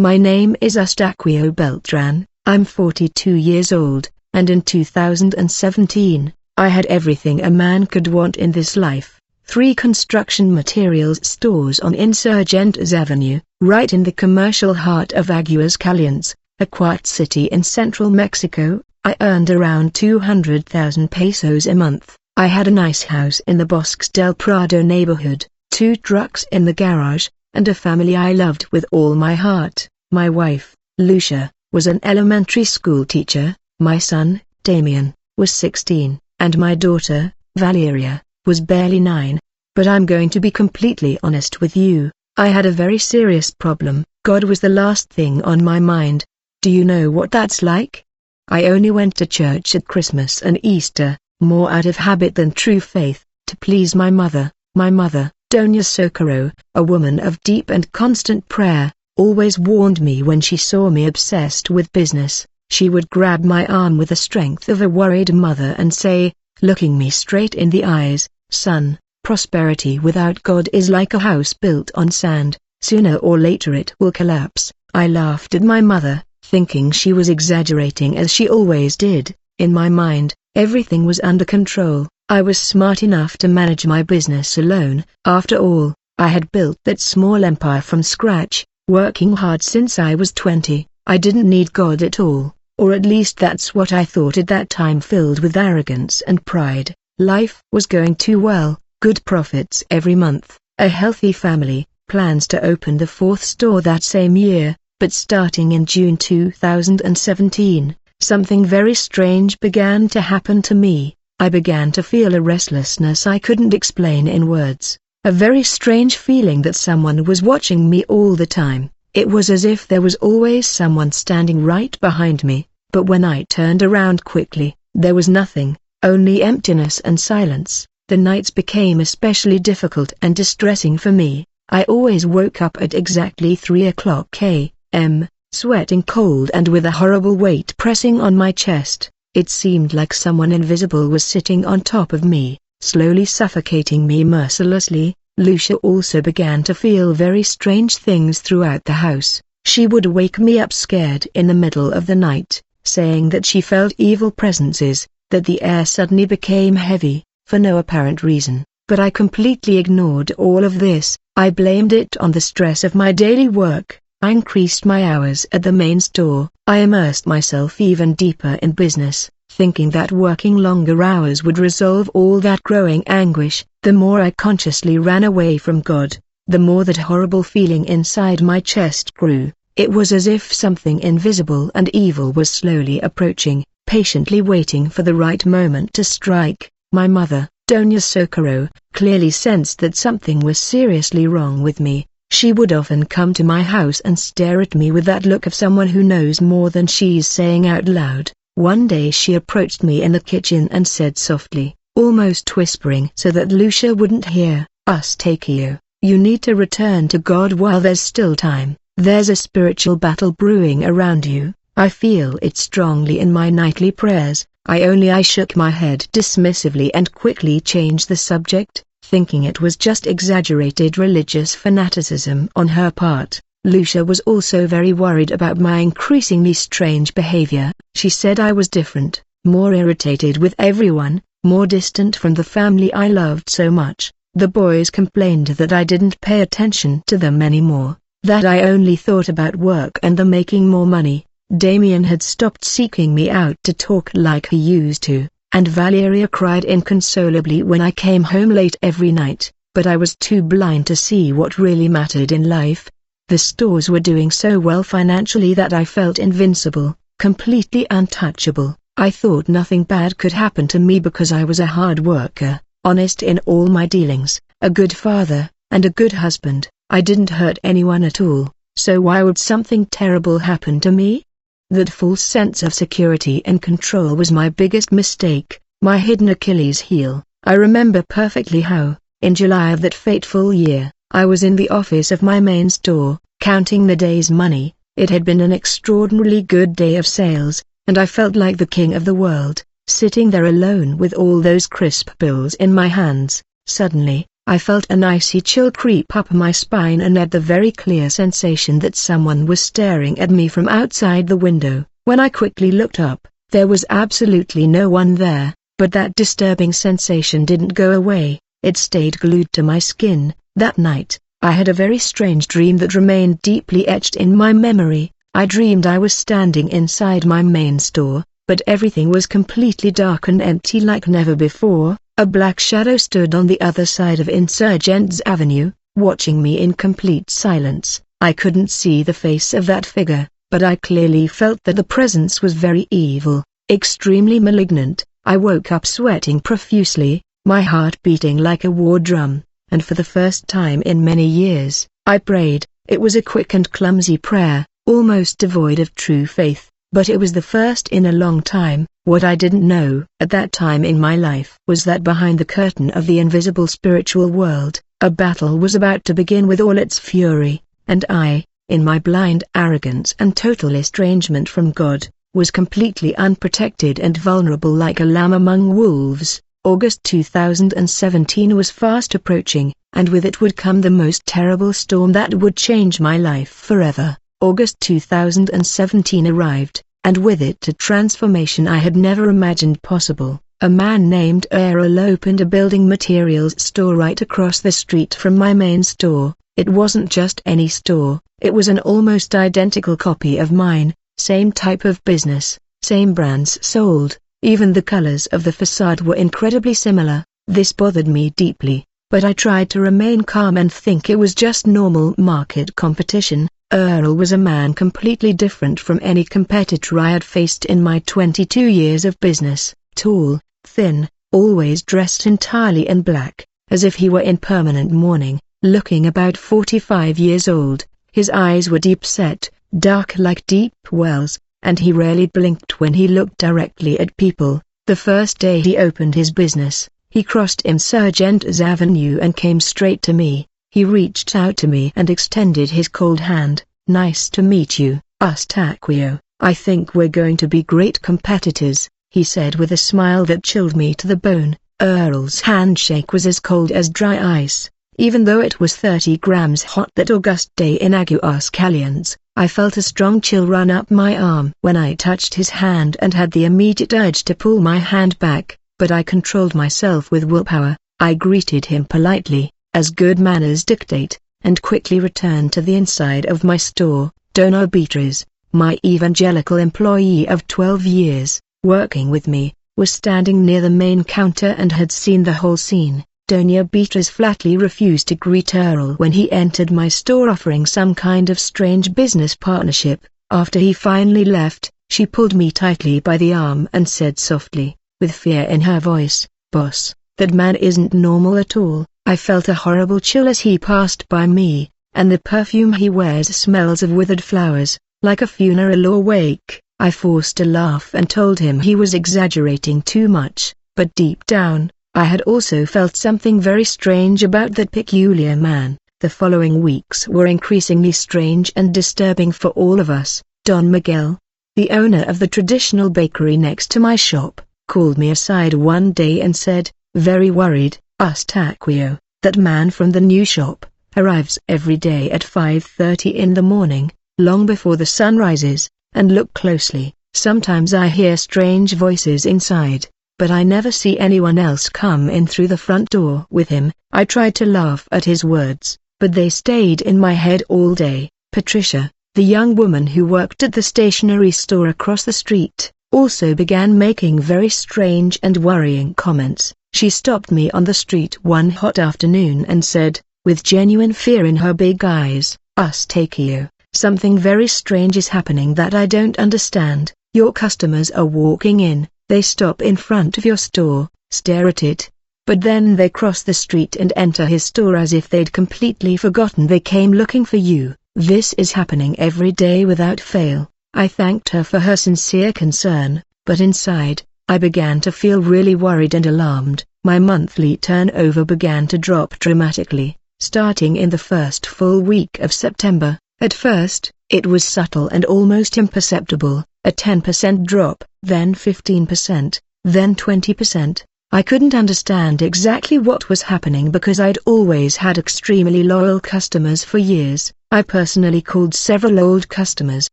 My name is Eustaquio Beltran, I'm 42 years old, and in 2017, I had everything a man could want in this life. 3 construction materials stores on Insurgentes Avenue, right in the commercial heart of Aguascalientes, a quiet city in central Mexico. I earned around 200,000 pesos a month. I had a nice house in the Bosques del Prado neighborhood, 2 trucks in the garage, and a family I loved with all my heart. My wife, Lucia, was an elementary school teacher, my son, Damien, was 16, and my daughter, Valeria, was barely 9. But I'm going to be completely honest with you, I had a very serious problem. God was the last thing on my mind. Do you know what that's like? I only went to church at Christmas and Easter, more out of habit than true faith, to please my mother. My mother, Doña Socorro, a woman of deep and constant prayer, always warned me when she saw me obsessed with business. She would grab my arm with the strength of a worried mother and say, looking me straight in the eyes, "Son, prosperity without God is like a house built on sand, sooner or later it will collapse." I laughed at my mother, thinking she was exaggerating as she always did. In my mind, everything was under control. I was smart enough to manage my business alone. After all, I had built that small empire from scratch, working hard since I was 20. I didn't need God at all, or at least that's what I thought at that time, filled with arrogance and pride. Life was going too well, good profits every month, a healthy family, plans to open the 4th store that same year. But starting in June 2017, something very strange began to happen to me. I began to feel a restlessness I couldn't explain in words, a very strange feeling that someone was watching me all the time. It was as if there was always someone standing right behind me, but when I turned around quickly, there was nothing, only emptiness and silence. The nights became especially difficult and distressing for me. I always woke up at exactly 3 o'clock a.m., sweating cold and with a horrible weight pressing on my chest. It seemed like someone invisible was sitting on top of me, slowly suffocating me mercilessly. Lucia also began to feel very strange things throughout the house. She would wake me up scared in the middle of the night, saying that she felt evil presences, that the air suddenly became heavy, for no apparent reason. But I completely ignored all of this. I blamed it on the stress of my daily work. I increased my hours at the main store. I immersed myself even deeper in business, thinking that working longer hours would resolve all that growing anguish. The more I consciously ran away from God, the more that horrible feeling inside my chest grew. It was as if something invisible and evil was slowly approaching, patiently waiting for the right moment to strike. My mother, Doña Socorro, clearly sensed that something was seriously wrong with me. She would often come to my house and stare at me with that look of someone who knows more than she's saying out loud. One day she approached me in the kitchen and said softly, almost whispering so that Lucia wouldn't hear, "Eustaquio, you need to return to God while there's still time. There's a spiritual battle brewing around you. I feel it strongly in my nightly prayers." I shook my head dismissively and quickly changed the subject, thinking it was just exaggerated religious fanaticism on her part. Lucia was also very worried about my increasingly strange behavior. She said I was different, more irritated with everyone, more distant from the family I loved so much. The boys complained that I didn't pay attention to them anymore, that I only thought about work and the making more money. Damien had stopped seeking me out to talk like he used to, and Valeria cried inconsolably when I came home late every night, but I was too blind to see what really mattered in life. The stores were doing so well financially that I felt invincible, completely untouchable. I thought nothing bad could happen to me because I was a hard worker, honest in all my dealings, a good father, and a good husband. I didn't hurt anyone at all, so why would something terrible happen to me? That false sense of security and control was my biggest mistake, my hidden Achilles heel. I remember perfectly how, in July of that fateful year, I was in the office of my main store, counting the day's money. It had been an extraordinarily good day of sales, and I felt like the king of the world, sitting there alone with all those crisp bills in my hands. Suddenly, I felt an icy chill creep up my spine and had the very clear sensation that someone was staring at me from outside the window. When I quickly looked up, there was absolutely no one there, but that disturbing sensation didn't go away. It stayed glued to my skin. That night, I had a very strange dream that remained deeply etched in my memory. I dreamed I was standing inside my main store, but everything was completely dark and empty like never before. A black shadow stood on the other side of Insurgents Avenue, watching me in complete silence. I couldn't see the face of that figure, but I clearly felt that the presence was very evil, extremely malignant. I woke up sweating profusely, my heart beating like a war drum, and for the first time in many years, I prayed. It was a quick and clumsy prayer, almost devoid of true faith, but it was the first in a long time. What I didn't know at that time in my life was that behind the curtain of the invisible spiritual world, a battle was about to begin with all its fury, and I, in my blind arrogance and total estrangement from God, was completely unprotected and vulnerable like a lamb among wolves. August 2017 was fast approaching, and with it would come the most terrible storm that would change my life forever. August 2017 arrived, and with it a transformation I had never imagined possible. A man named Earl opened a building materials store right across the street from my main store. It wasn't just any store, it was an almost identical copy of mine, same type of business, same brands sold, even the colors of the facade were incredibly similar. This bothered me deeply, but I tried to remain calm and think it was just normal market competition. Earl was a man completely different from any competitor I had faced in my 22 years of business. Tall, thin, always dressed entirely in black, as if he were in permanent mourning, looking about 45 years old. His eyes were deep-set, dark like deep wells, and he rarely blinked when he looked directly at people. The first day he opened his business, he crossed Insurgents Avenue and came straight to me. He reached out to me and extended his cold hand. "Nice to meet you, Eustaquio. I think we're going to be great competitors," he said with a smile that chilled me to the bone. Earl's handshake was as cold as dry ice. Even though it was 30 grams hot that August day in Aguascalientes, I felt a strong chill run up my arm when I touched his hand and had the immediate urge to pull my hand back, but I controlled myself with willpower. I greeted him politely, as good manners dictate, and quickly returned to the inside of my store. Dona Beatriz, my evangelical employee of 12 years, working with me, was standing near the main counter and had seen the whole scene. Dona Beatriz flatly refused to greet Earl when he entered my store, offering some kind of strange business partnership. After he finally left, she pulled me tightly by the arm and said softly, with fear in her voice, "Boss, that man isn't normal at all." I felt a horrible chill as he passed by me, and the perfume he wears smells of withered flowers, like a funeral or wake. I forced a laugh and told him he was exaggerating too much, but deep down, I had also felt something very strange about that peculiar man. The following weeks were increasingly strange and disturbing for all of us. Don Miguel, the owner of the traditional bakery next to my shop, called me aside one day and said, very worried, "Eustaquio, that man from the new shop, arrives every day at 5:30 in the morning, long before the sun rises, and look closely. Sometimes I hear strange voices inside, but I never see anyone else come in through the front door with him." I tried to laugh at his words, but they stayed in my head all day. Patricia, the young woman who worked at the stationery store across the street, also began making very strange and worrying comments. She stopped me on the street one hot afternoon and said, with genuine fear in her big eyes, "Eustaquio, something very strange is happening that I don't understand. Your customers are walking in, they stop in front of your store, stare at it, but then they cross the street and enter his store as if they'd completely forgotten they came looking for you. This is happening every day without fail." I thanked her for her sincere concern, but inside, I began to feel really worried and alarmed. My monthly turnover began to drop dramatically, starting in the first full week of September. At first, it was subtle and almost imperceptible, a 10% drop, then 15%, then 20%. I couldn't understand exactly what was happening because I'd always had extremely loyal customers for years. I personally called several old customers,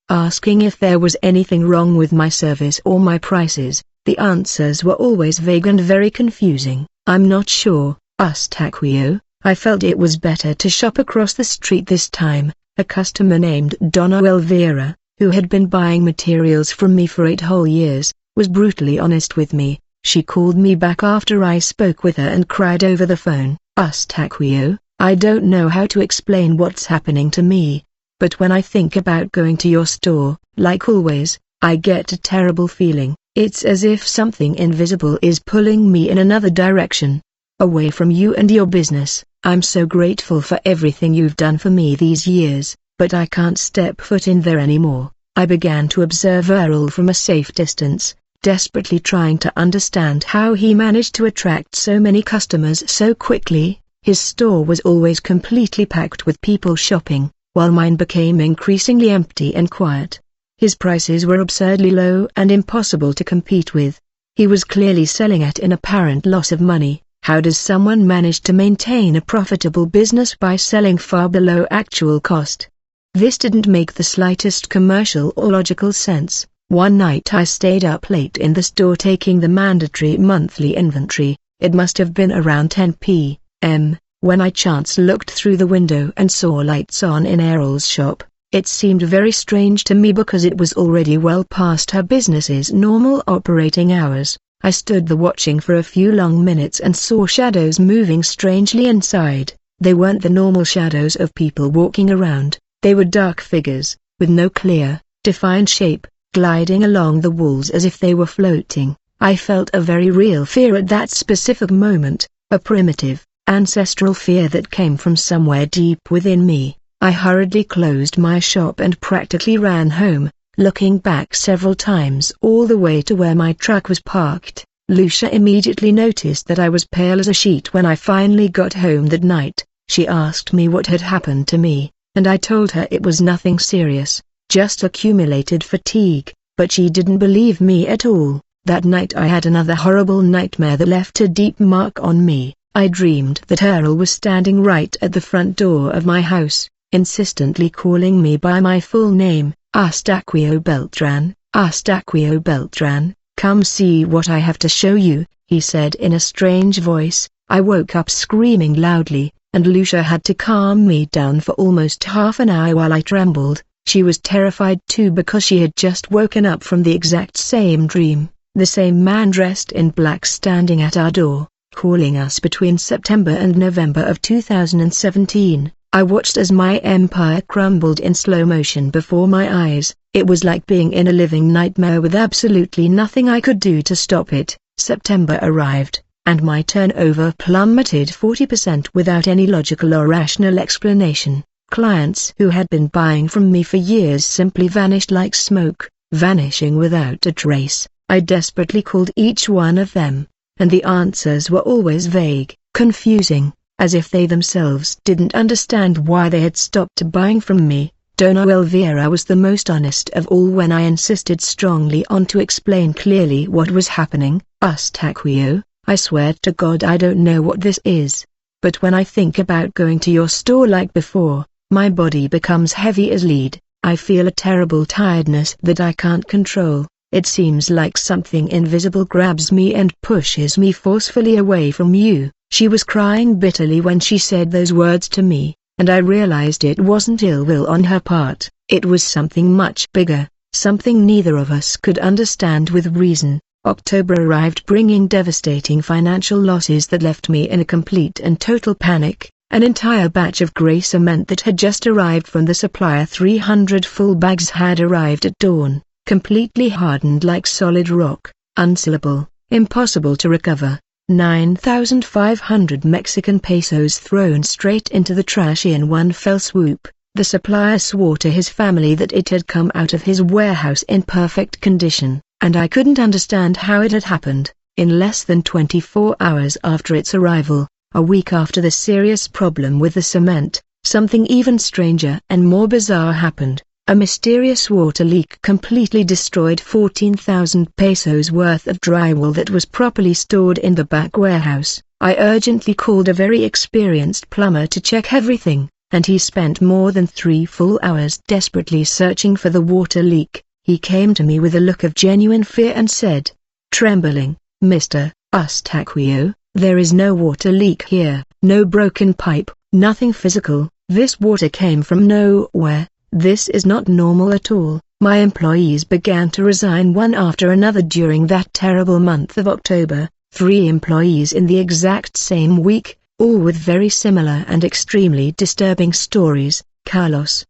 asking if there was anything wrong with my service or my prices. The answers were always vague and very confusing. "I'm not sure, Eustaquio." I felt it was better to shop across the street this time. A customer named Donna Elvira, who had been buying materials from me for 8 whole years, was brutally honest with me. She called me back after I spoke with her and cried over the phone, "Eustaquio, I don't know how to explain what's happening to me, but when I think about going to your store, like always, I get a terrible feeling. It's as if something invisible is pulling me in another direction, away from you and your business. I'm so grateful for everything you've done for me these years, but I can't step foot in there anymore." I began to observe Earl from a safe distance, desperately trying to understand how he managed to attract so many customers so quickly. His store was always completely packed with people shopping, while mine became increasingly empty and quiet. His prices were absurdly low and impossible to compete with. He was clearly selling at an apparent loss of money. How does someone manage to maintain a profitable business by selling far below actual cost? This didn't make the slightest commercial or logical sense. One night I stayed up late in the store taking the mandatory monthly inventory. It must have been around 10 p.m., when I chance looked through the window and saw lights on in Errol's shop. It seemed very strange to me because it was already well past her business's normal operating hours. I stood there watching for a few long minutes and saw shadows moving strangely inside. They weren't the normal shadows of people walking around. They were dark figures, with no clear, defined shape, gliding along the walls as if they were floating. I felt a very real fear at that specific moment, a primitive, ancestral fear that came from somewhere deep within me. I hurriedly closed my shop and practically ran home, looking back several times all the way to where my truck was parked. Lucia immediately noticed that I was pale as a sheet when I finally got home that night. She asked me what had happened to me, and I told her it was nothing serious, just accumulated fatigue, but she didn't believe me at all. That night I had another horrible nightmare that left a deep mark on me. I dreamed that Earl was standing right at the front door of my house, insistently calling me by my full name, "Eustaquio Beltran, Eustaquio Beltran, come see what I have to show you," he said in a strange voice. I woke up screaming loudly, and Lucia had to calm me down for almost half an hour while I trembled. She was terrified too because she had just woken up from the exact same dream, the same man dressed in black standing at our door, calling us between September and November of 2017. I watched as my empire crumbled in slow motion before my eyes. It was like being in a living nightmare with absolutely nothing I could do to stop it. September arrived, and my turnover plummeted 40% without any logical or rational explanation. Clients who had been buying from me for years simply vanished like smoke, vanishing without a trace. I desperately called each one of them, and the answers were always vague, confusing, as if they themselves didn't understand why they had stopped buying from me. Donna Elvira was the most honest of all when I insisted strongly on to explain clearly what was happening. "Eustaquio, I swear to God I don't know what this is, but when I think about going to your store like before, my body becomes heavy as lead. I feel a terrible tiredness that I can't control. It seems like something invisible grabs me and pushes me forcefully away from you." She was crying bitterly when she said those words to me, and I realized it wasn't ill will on her part. It was something much bigger, something neither of us could understand with reason. October arrived bringing devastating financial losses that left me in a complete and total panic. An entire batch of gray cement that had just arrived from the supplier, 300 full bags, had arrived at dawn, completely hardened like solid rock, unsellable, impossible to recover. 9,500 Mexican pesos thrown straight into the trash in one fell swoop. The supplier swore to his family that it had come out of his warehouse in perfect condition, and I couldn't understand how it had happened. In less than 24 hours after its arrival, a week after the serious problem with the cement, something even stranger and more bizarre happened. A mysterious water leak completely destroyed 14,000 pesos worth of drywall that was properly stored in the back warehouse. I urgently called a very experienced plumber to check everything, and he spent more than 3 full hours desperately searching for the water leak. He came to me with a look of genuine fear and said, trembling, "Mr. Eustaquio, there is no water leak here, no broken pipe, nothing physical. This water came from nowhere. This is not normal at all." My employees began to resign one after another during that terrible month of October. 3 employees in the exact same week, all with very similar and extremely disturbing stories. Carlos,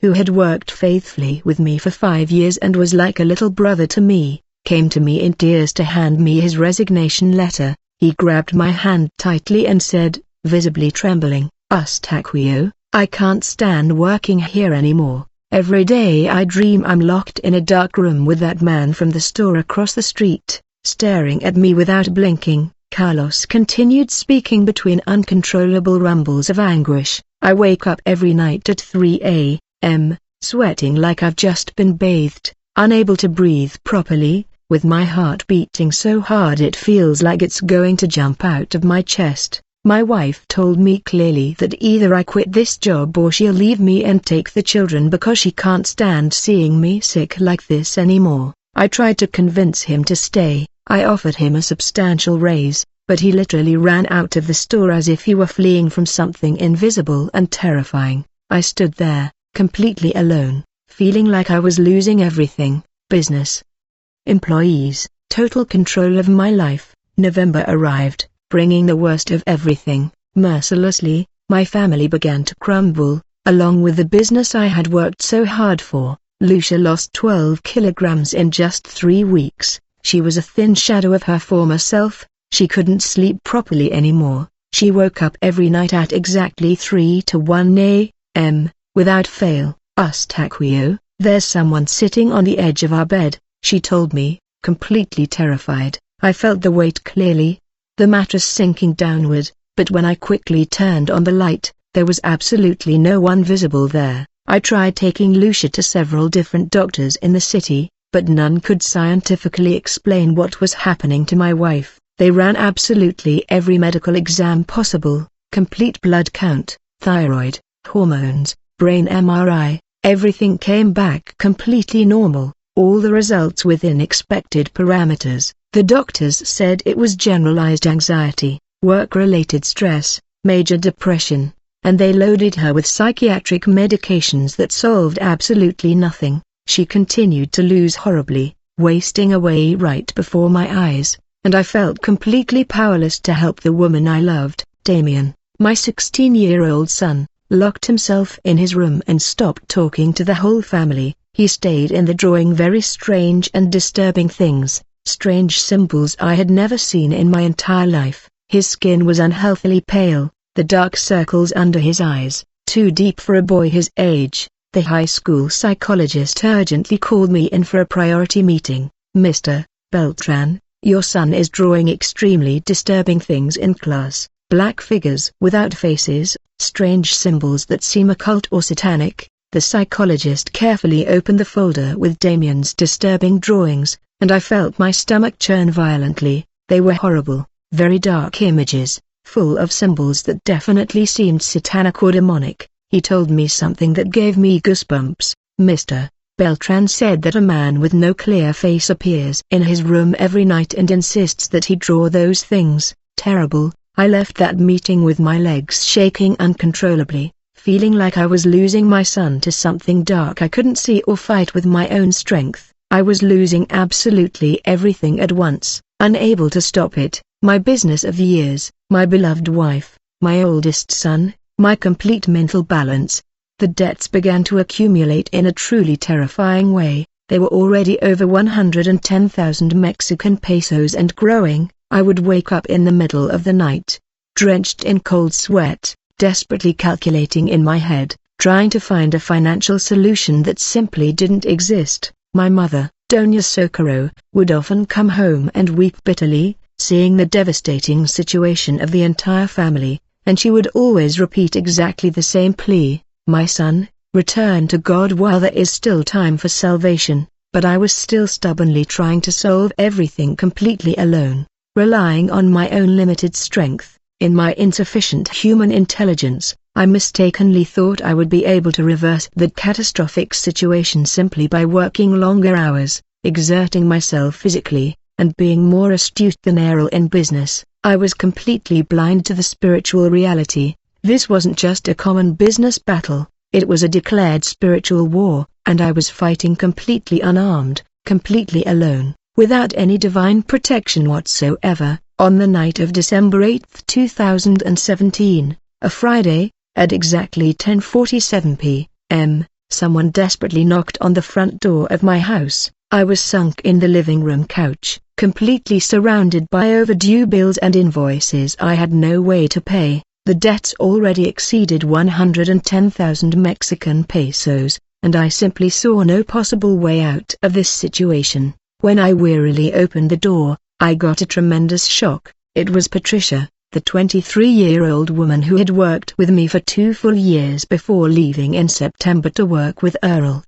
who had worked faithfully with me for 5 years and was like a little brother to me, came to me in tears to hand me his resignation letter. He grabbed my hand tightly and said, visibly trembling, "Eustaquio, I can't stand working here anymore. Every day I dream I'm locked in a dark room with that man from the store across the street, staring at me without blinking." Carlos continued speaking between uncontrollable rumbles of anguish. "I wake up every night at 3 a.m., sweating like I've just been bathed, unable to breathe properly, with my heart beating so hard it feels like it's going to jump out of my chest. My wife told me clearly that either I quit this job or she'll leave me and take the children because she can't stand seeing me sick like this anymore. I tried to convince him to stay. I offered him a substantial raise, but he literally ran out of the store as if he were fleeing from something invisible and terrifying. I stood there, completely alone, feeling like I was losing everything: business, employees, total control of my life. November arrived, bringing the worst of everything. Mercilessly, my family began to crumble, along with the business I had worked so hard for. Lucia lost 12 kilograms in just 3 weeks. She was a thin shadow of her former self. She couldn't sleep properly anymore. She woke up every night at exactly 3 to 1 a.m., without fail. "Eustaquio, there's someone sitting on the edge of our bed," she told me, completely terrified. I felt the weight clearly, the mattress sinking downward, but when I quickly turned on the light, there was absolutely no one visible there. I tried taking Lucia to several different doctors in the city, but none could scientifically explain what was happening to my wife. They ran absolutely every medical exam possible: complete blood count, thyroid, hormones, brain MRI. Everything came back completely normal, all the results within expected parameters. The doctors said it was generalized anxiety, work-related stress, major depression, and they loaded her with psychiatric medications that solved absolutely nothing. She continued to lose horribly, wasting away right before my eyes, and I felt completely powerless to help the woman I loved. Damien, my 16-year-old son, locked himself in his room and stopped talking to the whole family. He stayed in the drawing very strange and disturbing things, strange symbols I had never seen in my entire life. His skin was unhealthily pale, the dark circles under his eyes, too deep for a boy his age. The high school psychologist urgently called me in for a priority meeting. "Mr. Beltran, your son is drawing extremely disturbing things in class. Black figures without faces, strange symbols that seem occult or satanic." The psychologist carefully opened the folder with Damien's disturbing drawings, and I felt my stomach churn violently. They were horrible, very dark images, full of symbols that definitely seemed satanic or demonic. He told me something that gave me goosebumps. "Mr. Beltran said that a man with no clear face appears in his room every night and insists that he draw those things." Terrible. I left that meeting with my legs shaking uncontrollably, feeling like I was losing my son to something dark I couldn't see or fight with my own strength. I was losing absolutely everything at once, unable to stop it: my business of years, my beloved wife, my oldest son, my complete mental balance. The debts began to accumulate in a truly terrifying way. They were already over 110,000 Mexican pesos and growing. I would wake up in the middle of the night, drenched in cold sweat, desperately calculating in my head, trying to find a financial solution that simply didn't exist. My mother, Doña Socorro, would often come home and weep bitterly, seeing the devastating situation of the entire family, and she would always repeat exactly the same plea: "My son, Return to God while there is still time for salvation. But I was still stubbornly trying to solve everything completely alone, relying on my own limited strength. In my insufficient human intelligence, I mistakenly thought I would be able to reverse that catastrophic situation simply by working longer hours, exerting myself physically, and being more astute than Errol in business. I was completely blind to the spiritual reality. This wasn't just a common business battle, it was a declared spiritual war, and I was fighting completely unarmed, completely alone, without any divine protection whatsoever. On the night of December 8, 2017, a Friday, at exactly 10:47 p.m., someone desperately knocked on the front door of my house. I was sunk in the living room couch, completely surrounded by overdue bills and invoices I had no way to pay. The debts already exceeded 110,000 Mexican pesos, and I simply saw no possible way out of this situation. When I wearily opened the door, I got a tremendous shock. It was Patricia, the 23-year-old woman who had worked with me for 2 full years before leaving in September to work with Errol.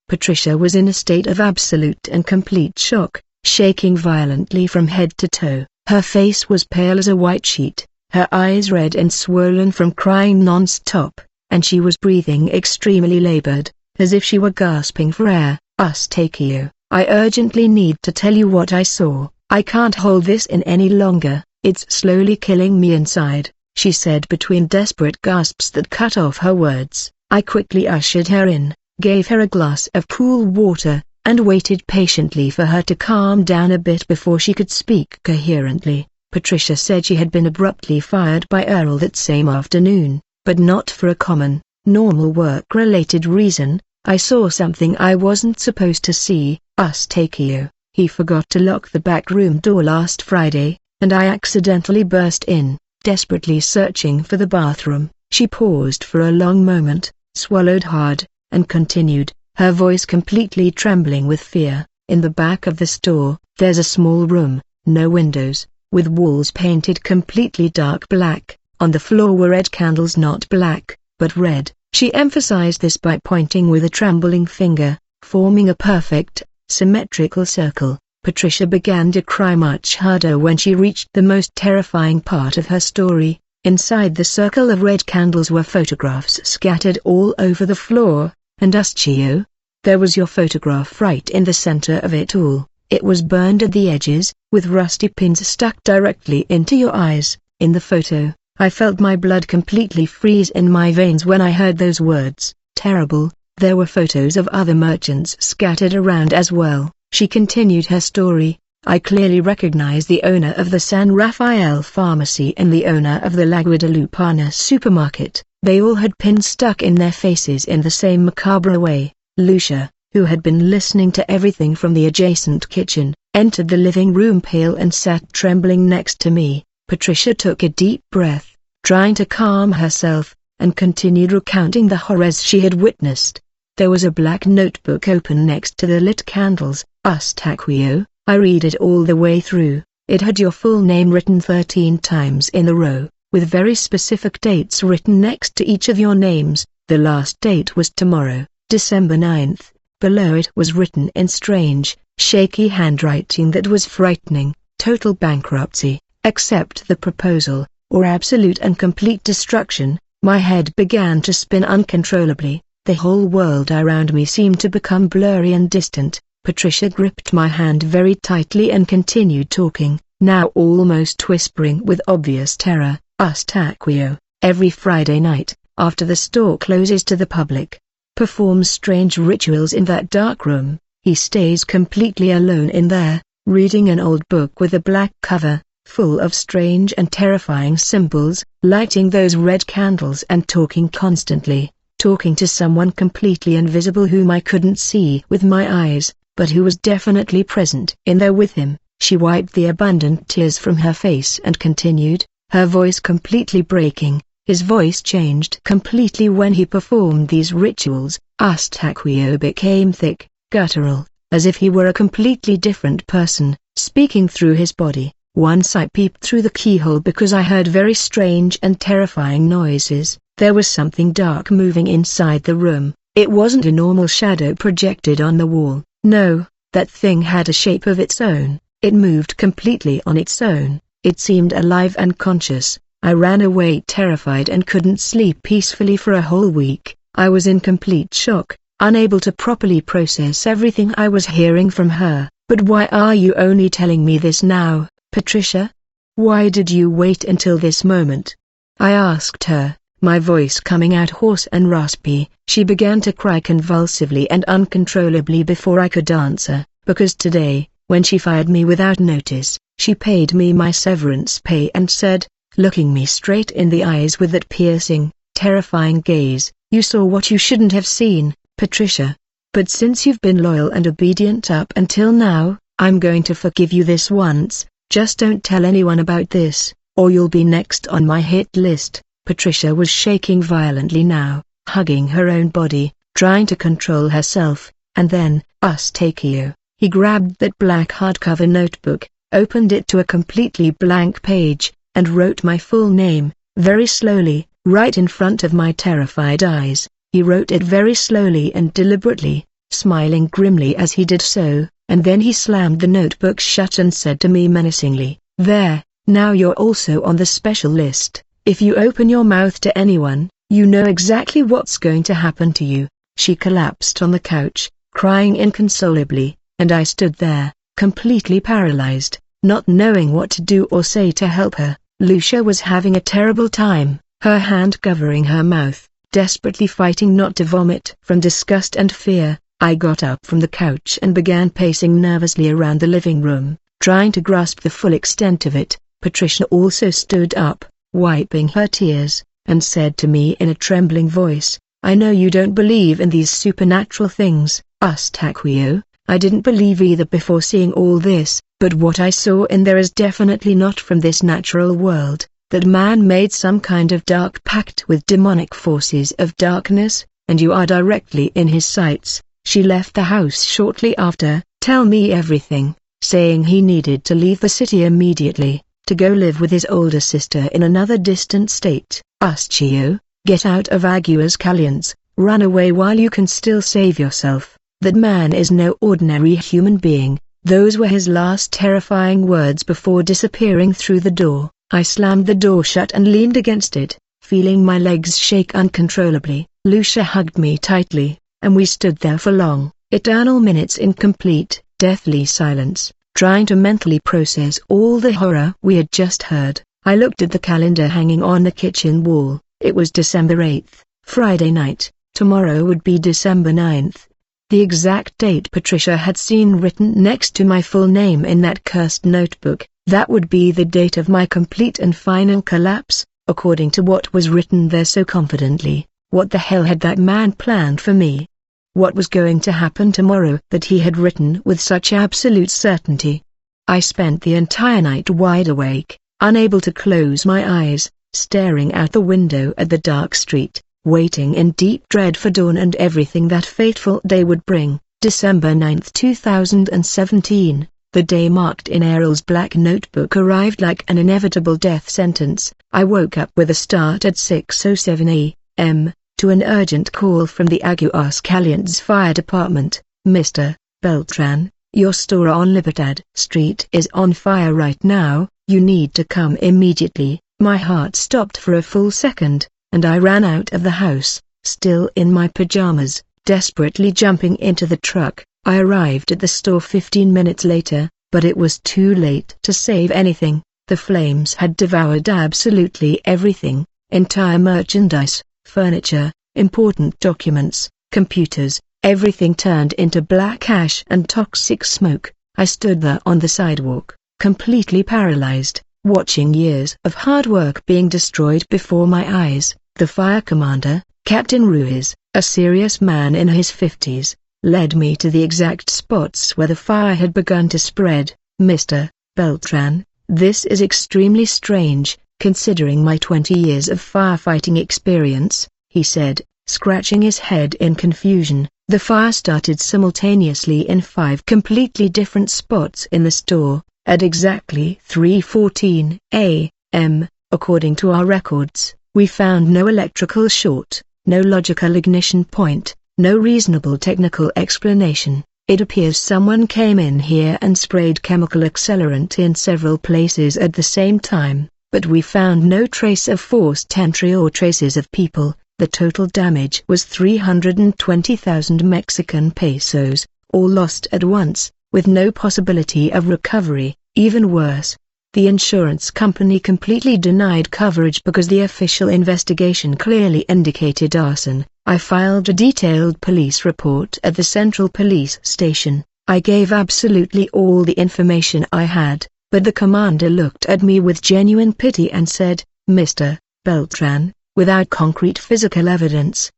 Patricia was in a state of absolute and complete shock, shaking violently from head to toe. Her face was pale as a white sheet, her eyes red and swollen from crying non-stop, and she was breathing extremely labored, as if she were gasping for air. Eustaquio, I urgently need to tell you what I saw. I can't hold this in any longer, it's slowly killing me inside, she said between desperate gasps that cut off her words. I quickly ushered her in, gave her a glass of cool water, and waited patiently for her to calm down a bit before she could speak coherently. Patricia said she had been abruptly fired by Errol that same afternoon, but not for a common, normal work-related reason. I saw something I wasn't supposed to see. Eustaquio, he forgot to lock the back room door last Friday, and I accidentally burst in, desperately searching for the bathroom. She paused for a long moment, swallowed hard, and continued, her voice completely trembling with fear. In the back of the store, there's a small room, no windows, with walls painted completely dark black. On the floor were red candles, not black, but red. She emphasized this by pointing with a trembling finger, forming a perfect, symmetrical circle. Patricia began to cry much harder when she reached the most terrifying part of her story. Inside the circle of red candles were photographs scattered all over the floor, and Eustaquio, there was your photograph right in the center of it all. It was burned at the edges, with rusty pins stuck directly into your eyes. In the photo, I felt my blood completely freeze in my veins when I heard those words. Terrible. There were photos of other merchants scattered around as well. She continued her story. I clearly recognized the owner of the San Rafael Pharmacy and the owner of the La Guadalupana supermarket. They all had pins stuck in their faces in the same macabre way. Lucia, who had been listening to everything from the adjacent kitchen, entered the living room pale and sat trembling next to me. Patricia took a deep breath, trying to calm herself, and continued recounting the horrors she had witnessed. There was a black notebook open next to the lit candles. Eustaquio, I read it all the way through. It had your full name written 13 times in a row, with very specific dates written next to each of your names. The last date was tomorrow, December 9th. Below it was written in strange, shaky handwriting that was frightening, total bankruptcy, accept the proposal, or absolute and complete destruction. My head began to spin uncontrollably. The whole world around me seemed to become blurry and distant. Patricia gripped my hand very tightly and continued talking, now almost whispering with obvious terror. Eustaquio, every Friday night, after the store closes to the public, performs strange rituals in that dark room. He stays completely alone in there, reading an old book with a black cover, full of strange and terrifying symbols, lighting those red candles and talking constantly, talking to someone completely invisible whom I couldn't see with my eyes, but who was definitely present in there with him. She wiped the abundant tears from her face and continued, her voice completely breaking. His voice changed completely when he performed these rituals. Eustaquio became thick, guttural, as if he were a completely different person, speaking through his body. Once I peeped through the keyhole because I heard very strange and terrifying noises. There was something dark moving inside the room, It wasn't a normal shadow projected on the wall. No, that thing had a shape of its own. It moved completely on its own. It seemed alive and conscious. I ran away terrified and couldn't sleep peacefully for a whole week. I was in complete shock, unable to properly process everything I was hearing from her. But why are you only telling me this now, Patricia? Why did you wait until this moment? I asked her, my voice coming out hoarse and raspy. She began to cry convulsively and uncontrollably before I could answer. Because today, when she fired me without notice, she paid me my severance pay and said, looking me straight in the eyes with that piercing, terrifying gaze, "You saw what you shouldn't have seen, Patricia. But since you've been loyal and obedient up until now, I'm going to forgive you this once. Just don't tell anyone about this, or you'll be next on my hit list." Patricia was shaking violently now, hugging her own body, trying to control herself, and then, Takeo, he grabbed that black hardcover notebook, opened it to a completely blank page, and wrote my full name, very slowly, right in front of my terrified eyes. He wrote it very slowly and deliberately, smiling grimly as he did so, and then he slammed the notebook shut and said to me menacingly, "There, now you're also on the special list. If you open your mouth to anyone, you know exactly what's going to happen to you." She collapsed on the couch, crying inconsolably, and I stood there, completely paralyzed, not knowing what to do or say to help her. Lucia was having a terrible time, her hand covering her mouth, desperately fighting not to vomit from disgust and fear. I got up from the couch and began pacing nervously around the living room, trying to grasp the full extent of it. Patricia also stood up, wiping her tears, and said to me in a trembling voice, "I know you don't believe in these supernatural things, Takeo. I didn't believe either before seeing all this, but what I saw in there is definitely not from this natural world. That man made some kind of dark pact with demonic forces of darkness, and you are directly in his sights." She left the house shortly after, tell me everything, saying he needed to leave the city immediately, to go live with his older sister in another distant state. Chio, get out of Agua's Calients, run away while you can still save yourself. That man is no ordinary human being. Those were his last terrifying words before disappearing through the door. I slammed the door shut and leaned against it, feeling my legs shake uncontrollably. Lucia hugged me tightly, and we stood there for long, eternal minutes in complete, deathly silence, trying to mentally process all the horror we had just heard. I looked at the calendar hanging on the kitchen wall. It was December 8th, Friday night. Tomorrow would be December 9th. The exact date Patricia had seen written next to my full name in that cursed notebook. That would be the date of my complete and final collapse, according to what was written there so confidently. What the hell had that man planned for me? What was going to happen tomorrow that he had written with such absolute certainty? I spent the entire night wide awake, unable to close my eyes, staring out the window at the dark street, waiting in deep dread for dawn and everything that fateful day would bring. December 9, 2017, the day marked in Errol's black notebook arrived like an inevitable death sentence. I woke up with a start at 6:07 a.m., to an urgent call from the Aguas Calientes Fire Department. "Mr. Beltran, your store on Libertad Street is on fire right now, you need to come immediately." My heart stopped for a full second, and I ran out of the house, still in my pajamas, desperately jumping into the truck. I arrived at the store 15 minutes later, but it was too late to save anything. The flames had devoured absolutely everything, entire merchandise, furniture, important documents, computers, everything turned into black ash and toxic smoke. I stood there on the sidewalk, completely paralyzed, watching years of hard work being destroyed before my eyes. The fire commander, Captain Ruiz, a serious man in his 50s, led me to the exact spots where the fire had begun to spread. "Mr. Beltran, this is extremely strange, considering my 20 years of firefighting experience," he said, scratching his head in confusion. The fire started simultaneously in 5 completely different spots in the store, at exactly 3:14 a.m., according to our records. We found no electrical short, no logical ignition point, No reasonable technical explanation. It appears someone came in here and sprayed chemical accelerant in several places at the same time, but we found no trace of forced entry or traces of people. The total damage was 320,000 Mexican pesos, all lost at once, with no possibility of recovery. Even worse, the insurance company completely denied coverage because the official investigation clearly indicated arson. I filed a detailed police report at the Central Police Station. I gave absolutely all the information I had, but the commander looked at me with genuine pity and said, "Mr. Beltran, without concrete physical evidence,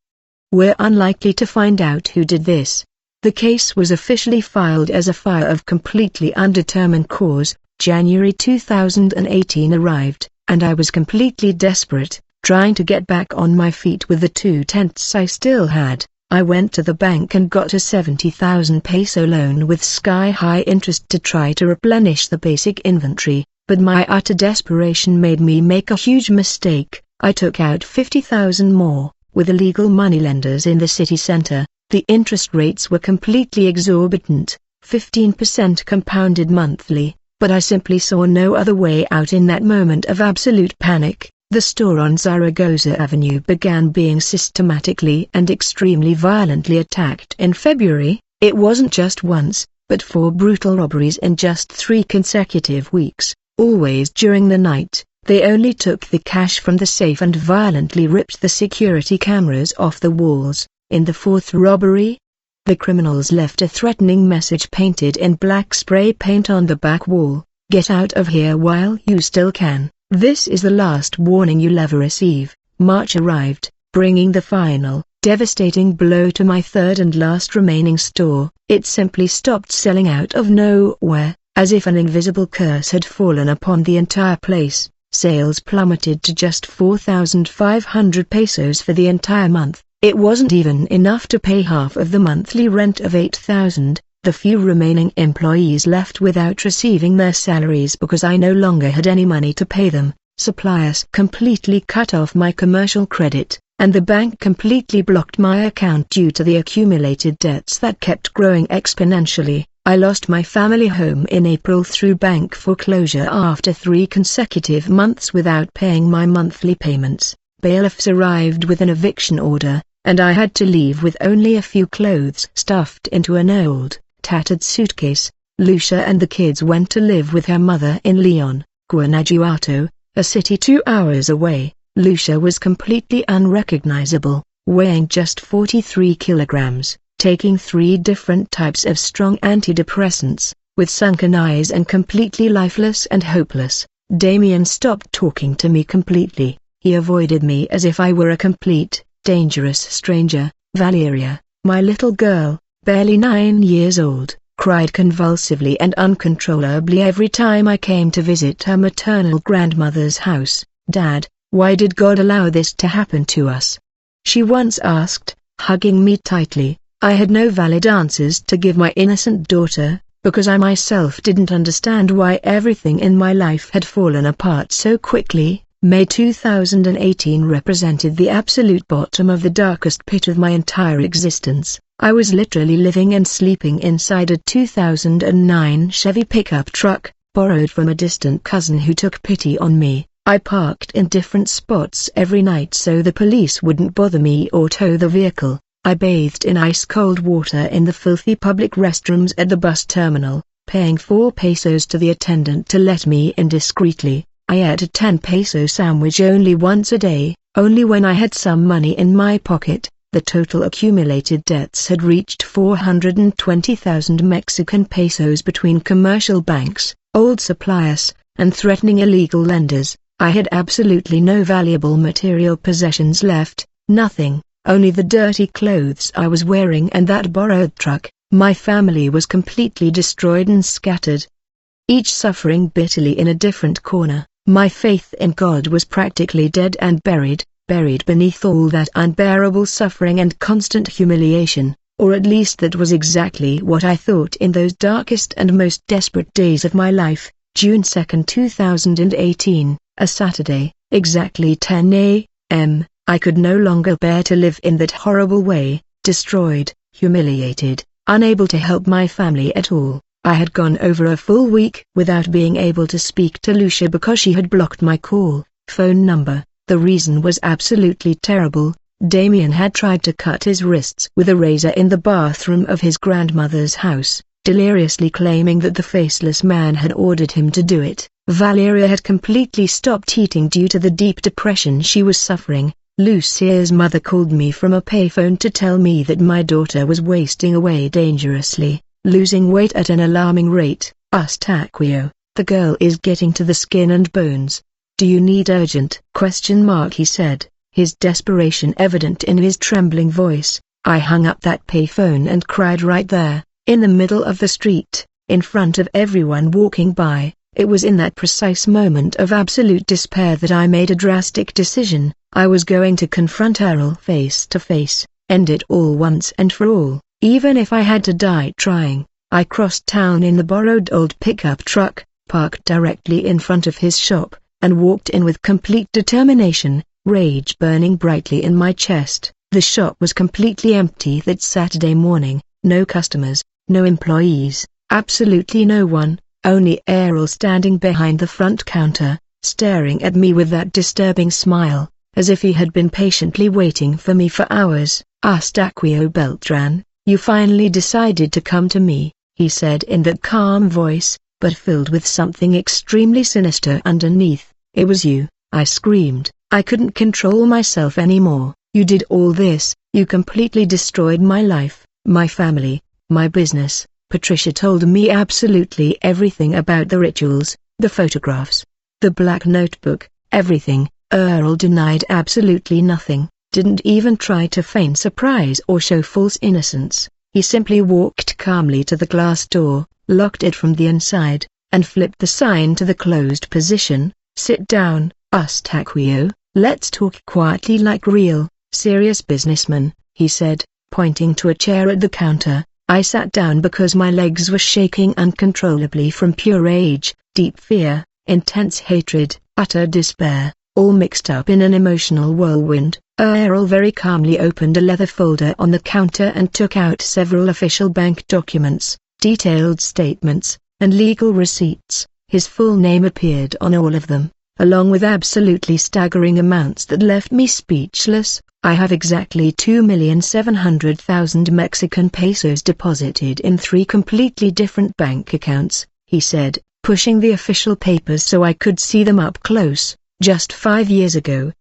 we're unlikely to find out who did this." The case was officially filed as a fire of completely undetermined cause. January 2018 arrived, and I was completely desperate, trying to get back on my feet with the 2 tenths I still had. I went to the bank and got a 70,000 peso loan with sky-high interest to try to replenish the basic inventory, but my utter desperation made me make a huge mistake. I took out 50,000 more, with illegal moneylenders in the city center. The interest rates were completely exorbitant, 15% compounded monthly, but I simply saw no other way out in that moment of absolute panic. The store on Zaragoza Avenue began being systematically and extremely violently attacked in February. It wasn't just once, but 4 brutal robberies in just 3 consecutive weeks, always during the night. They only took the cash from the safe and violently ripped the security cameras off the walls. In the 4th robbery, the criminals left a threatening message painted in black spray paint on the back wall: "Get out of here while you still can. This is the last warning you'll ever receive." March arrived, bringing the final, devastating blow to my 3rd and last remaining store. It simply stopped selling out of nowhere, as if an invisible curse had fallen upon the entire place. Sales plummeted to just 4,500 pesos for the entire month. It wasn't even enough to pay half of the monthly rent of 8,000. The few remaining employees left without receiving their salaries because I no longer had any money to pay them. Suppliers completely cut off my commercial credit, and the bank completely blocked my account due to the accumulated debts that kept growing exponentially. I lost my family home in April through bank foreclosure after 3 consecutive months without paying my monthly payments. Bailiffs arrived with an eviction order, and I had to leave with only a few clothes stuffed into an old, tattered suitcase. Lucia and the kids went to live with her mother in Leon, Guanajuato, a city 2 hours away. Lucia was completely unrecognizable, weighing just 43 kilograms, taking 3 different types of strong antidepressants, with sunken eyes and completely lifeless and hopeless. Damien stopped talking to me completely. He avoided me as if I were a complete, dangerous stranger. Valeria, my little girl, barely 9 years old, cried convulsively and uncontrollably every time I came to visit her maternal grandmother's house. "Dad, why did God allow this to happen to us?" she once asked, hugging me tightly. I had no valid answers to give my innocent daughter, because I myself didn't understand why everything in my life had fallen apart so quickly. May 2018 represented the absolute bottom of the darkest pit of my entire existence. I was literally living and sleeping inside a 2009 Chevy pickup truck, borrowed from a distant cousin who took pity on me. I parked in different spots every night so the police wouldn't bother me or tow the vehicle. I bathed in ice-cold water in the filthy public restrooms at the bus terminal, paying 4 pesos to the attendant to let me in discreetly. I ate a 10 peso sandwich only once a day, only when I had some money in my pocket. The total accumulated debts had reached 420,000 Mexican pesos between commercial banks, old suppliers, and threatening illegal lenders. I had absolutely no valuable material possessions left, nothing. Only the dirty clothes I was wearing and that borrowed truck. My family was completely destroyed and scattered, each suffering bitterly in a different corner. My faith in God was practically dead and buried beneath all that unbearable suffering and constant humiliation, or at least that was exactly what I thought in those darkest and most desperate days of my life. June 2, 2018, a Saturday, exactly 10 a.m. I could no longer bear to live in that horrible way. destroyed, humiliated, unable to help my family at all. I had gone over a full week without being able to speak to Lucia because she had blocked my phone number. The reason was absolutely terrible. Damien had tried to cut his wrists with a razor in the bathroom of his grandmother's house, deliriously claiming that the faceless man had ordered him to do it. Valeria had completely stopped eating due to the deep depression she was suffering. Lucia's mother called me from a payphone to tell me that my daughter was wasting away dangerously, losing weight at an alarming rate. Aquio, the girl is getting to the skin and bones. Do you need urgent? He said, his desperation evident in his trembling voice. I hung up that payphone and cried right there, in the middle of the street, in front of everyone walking by. It was in that precise moment of absolute despair that I made a drastic decision. I was going to confront Earl face to face, end it all once and for all, even if I had to die trying. I crossed town in the borrowed old pickup truck, parked directly in front of his shop, and walked in with complete determination, rage burning brightly in my chest. The shop was completely empty that Saturday morning, no customers, no employees, absolutely no one, only Errol standing behind the front counter, staring at me with that disturbing smile, as if he had been patiently waiting for me for hours. Aquio Beltran, you finally decided to come to me, he said in that calm voice, but filled with something extremely sinister underneath. It was you, I screamed. I couldn't control myself anymore. You did all this, you completely destroyed my life, my family, my business. Patricia told me absolutely everything about the rituals, the photographs, the black notebook, everything. Earl denied absolutely nothing, didn't even try to feign surprise or show false innocence. He simply walked calmly to the glass door, locked it from the inside, and flipped the sign to the closed position. Sit down, Aquio, let's talk quietly like real, serious businessmen, he said, pointing to a chair at the counter. I sat down because my legs were shaking uncontrollably from pure rage, deep fear, intense hatred, utter despair, all mixed up in an emotional whirlwind. Earl very calmly opened a leather folder on the counter and took out several official bank documents, detailed statements, and legal receipts. His full name appeared on all of them, along with absolutely staggering amounts that left me speechless. I have exactly 2,700,000 Mexican pesos deposited in 3 completely different bank accounts, he said, pushing the official papers so I could see them up close. Just 5 years ago,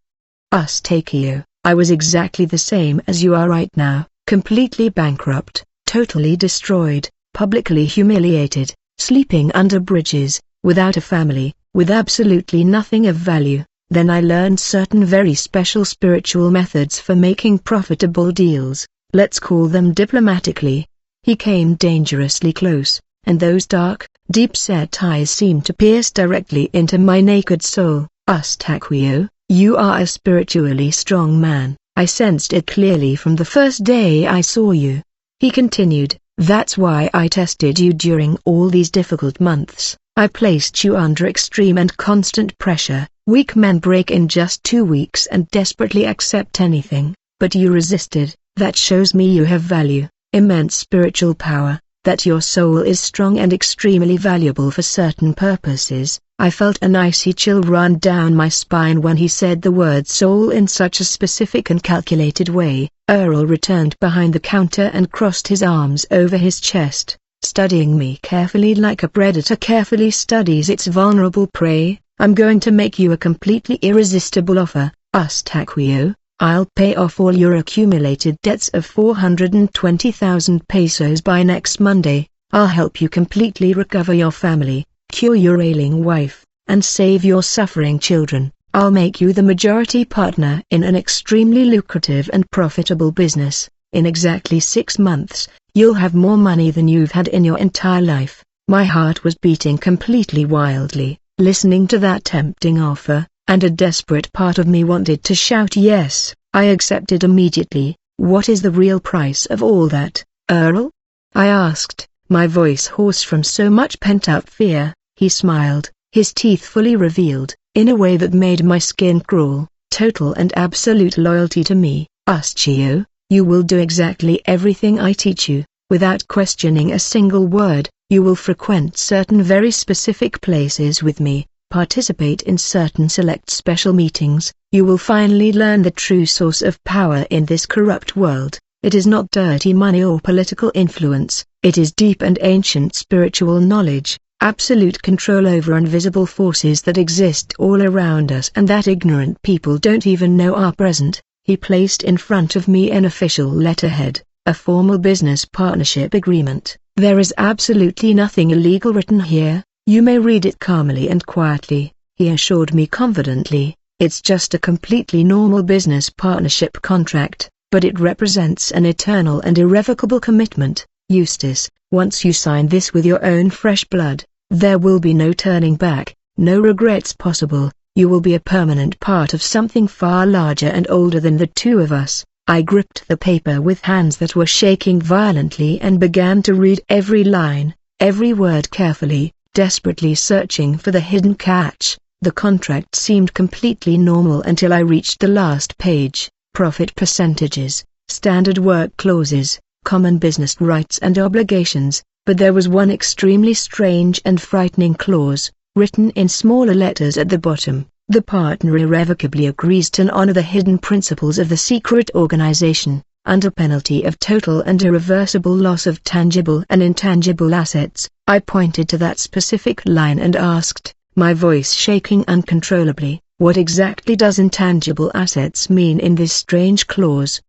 Aquio, I was exactly the same as you are right now, completely bankrupt, totally destroyed, publicly humiliated, sleeping under bridges, without a family, with absolutely nothing of value. Then I learned certain very special spiritual methods for making profitable deals, let's call them diplomatically. He came dangerously close, and those dark, deep-set eyes seemed to pierce directly into my naked soul. Aquio, you are a spiritually strong man, I sensed it clearly from the first day I saw you. He continued, that's why I tested you during all these difficult months. I placed you under extreme and constant pressure. Weak men break in just 2 weeks and desperately accept anything, but you resisted. That shows me you have value, immense spiritual power, that your soul is strong and extremely valuable for certain purposes. I felt an icy chill run down my spine when he said the word soul in such a specific and calculated way. Earl returned behind the counter and crossed his arms over his chest, studying me carefully like a predator carefully studies its vulnerable prey. I'm going to make you a completely irresistible offer, Aquio. I'll pay off all your accumulated debts of 420,000 pesos by next Monday. I'll help you completely recover your family, cure your ailing wife, and save your suffering children. I'll make you the majority partner in an extremely lucrative and profitable business. In exactly 6 months, you'll have more money than you've had in your entire life. My heart was beating completely wildly, listening to that tempting offer, and a desperate part of me wanted to shout yes. I accepted immediately. What is the real price of all that, Earl? I asked, my voice hoarse from so much pent-up fear. He smiled, his teeth fully revealed, in a way that made my skin crawl. Total and absolute loyalty to me, Aquio. You will do exactly everything I teach you, without questioning a single word. You will frequent certain very specific places with me, participate in certain select special meetings. You will finally learn the true source of power in this corrupt world. It is not dirty money or political influence, it is deep and ancient spiritual knowledge, absolute control over invisible forces that exist all around us and that ignorant people don't even know are present. He placed in front of me an official letterhead, a formal business partnership agreement. There is absolutely nothing illegal written here. You may read it calmly and quietly, he assured me confidently. It's just a completely normal business partnership contract, but it represents an eternal and irrevocable commitment. Eustace, once you sign this with your own fresh blood, there will be no turning back, no regrets possible. You will be a permanent part of something far larger and older than the two of us. I gripped the paper with hands that were shaking violently and began to read every line, every word carefully, desperately searching for the hidden catch. The contract seemed completely normal until I reached the last page: profit percentages, standard work clauses, common business rights and obligations, but there was one extremely strange and frightening clause, written in smaller letters at the bottom. The partner irrevocably agrees to honor the hidden principles of the secret organization, under penalty of total and irreversible loss of tangible and intangible assets. I pointed to that specific line and asked, my voice shaking uncontrollably, what exactly does intangible assets mean in this strange clause?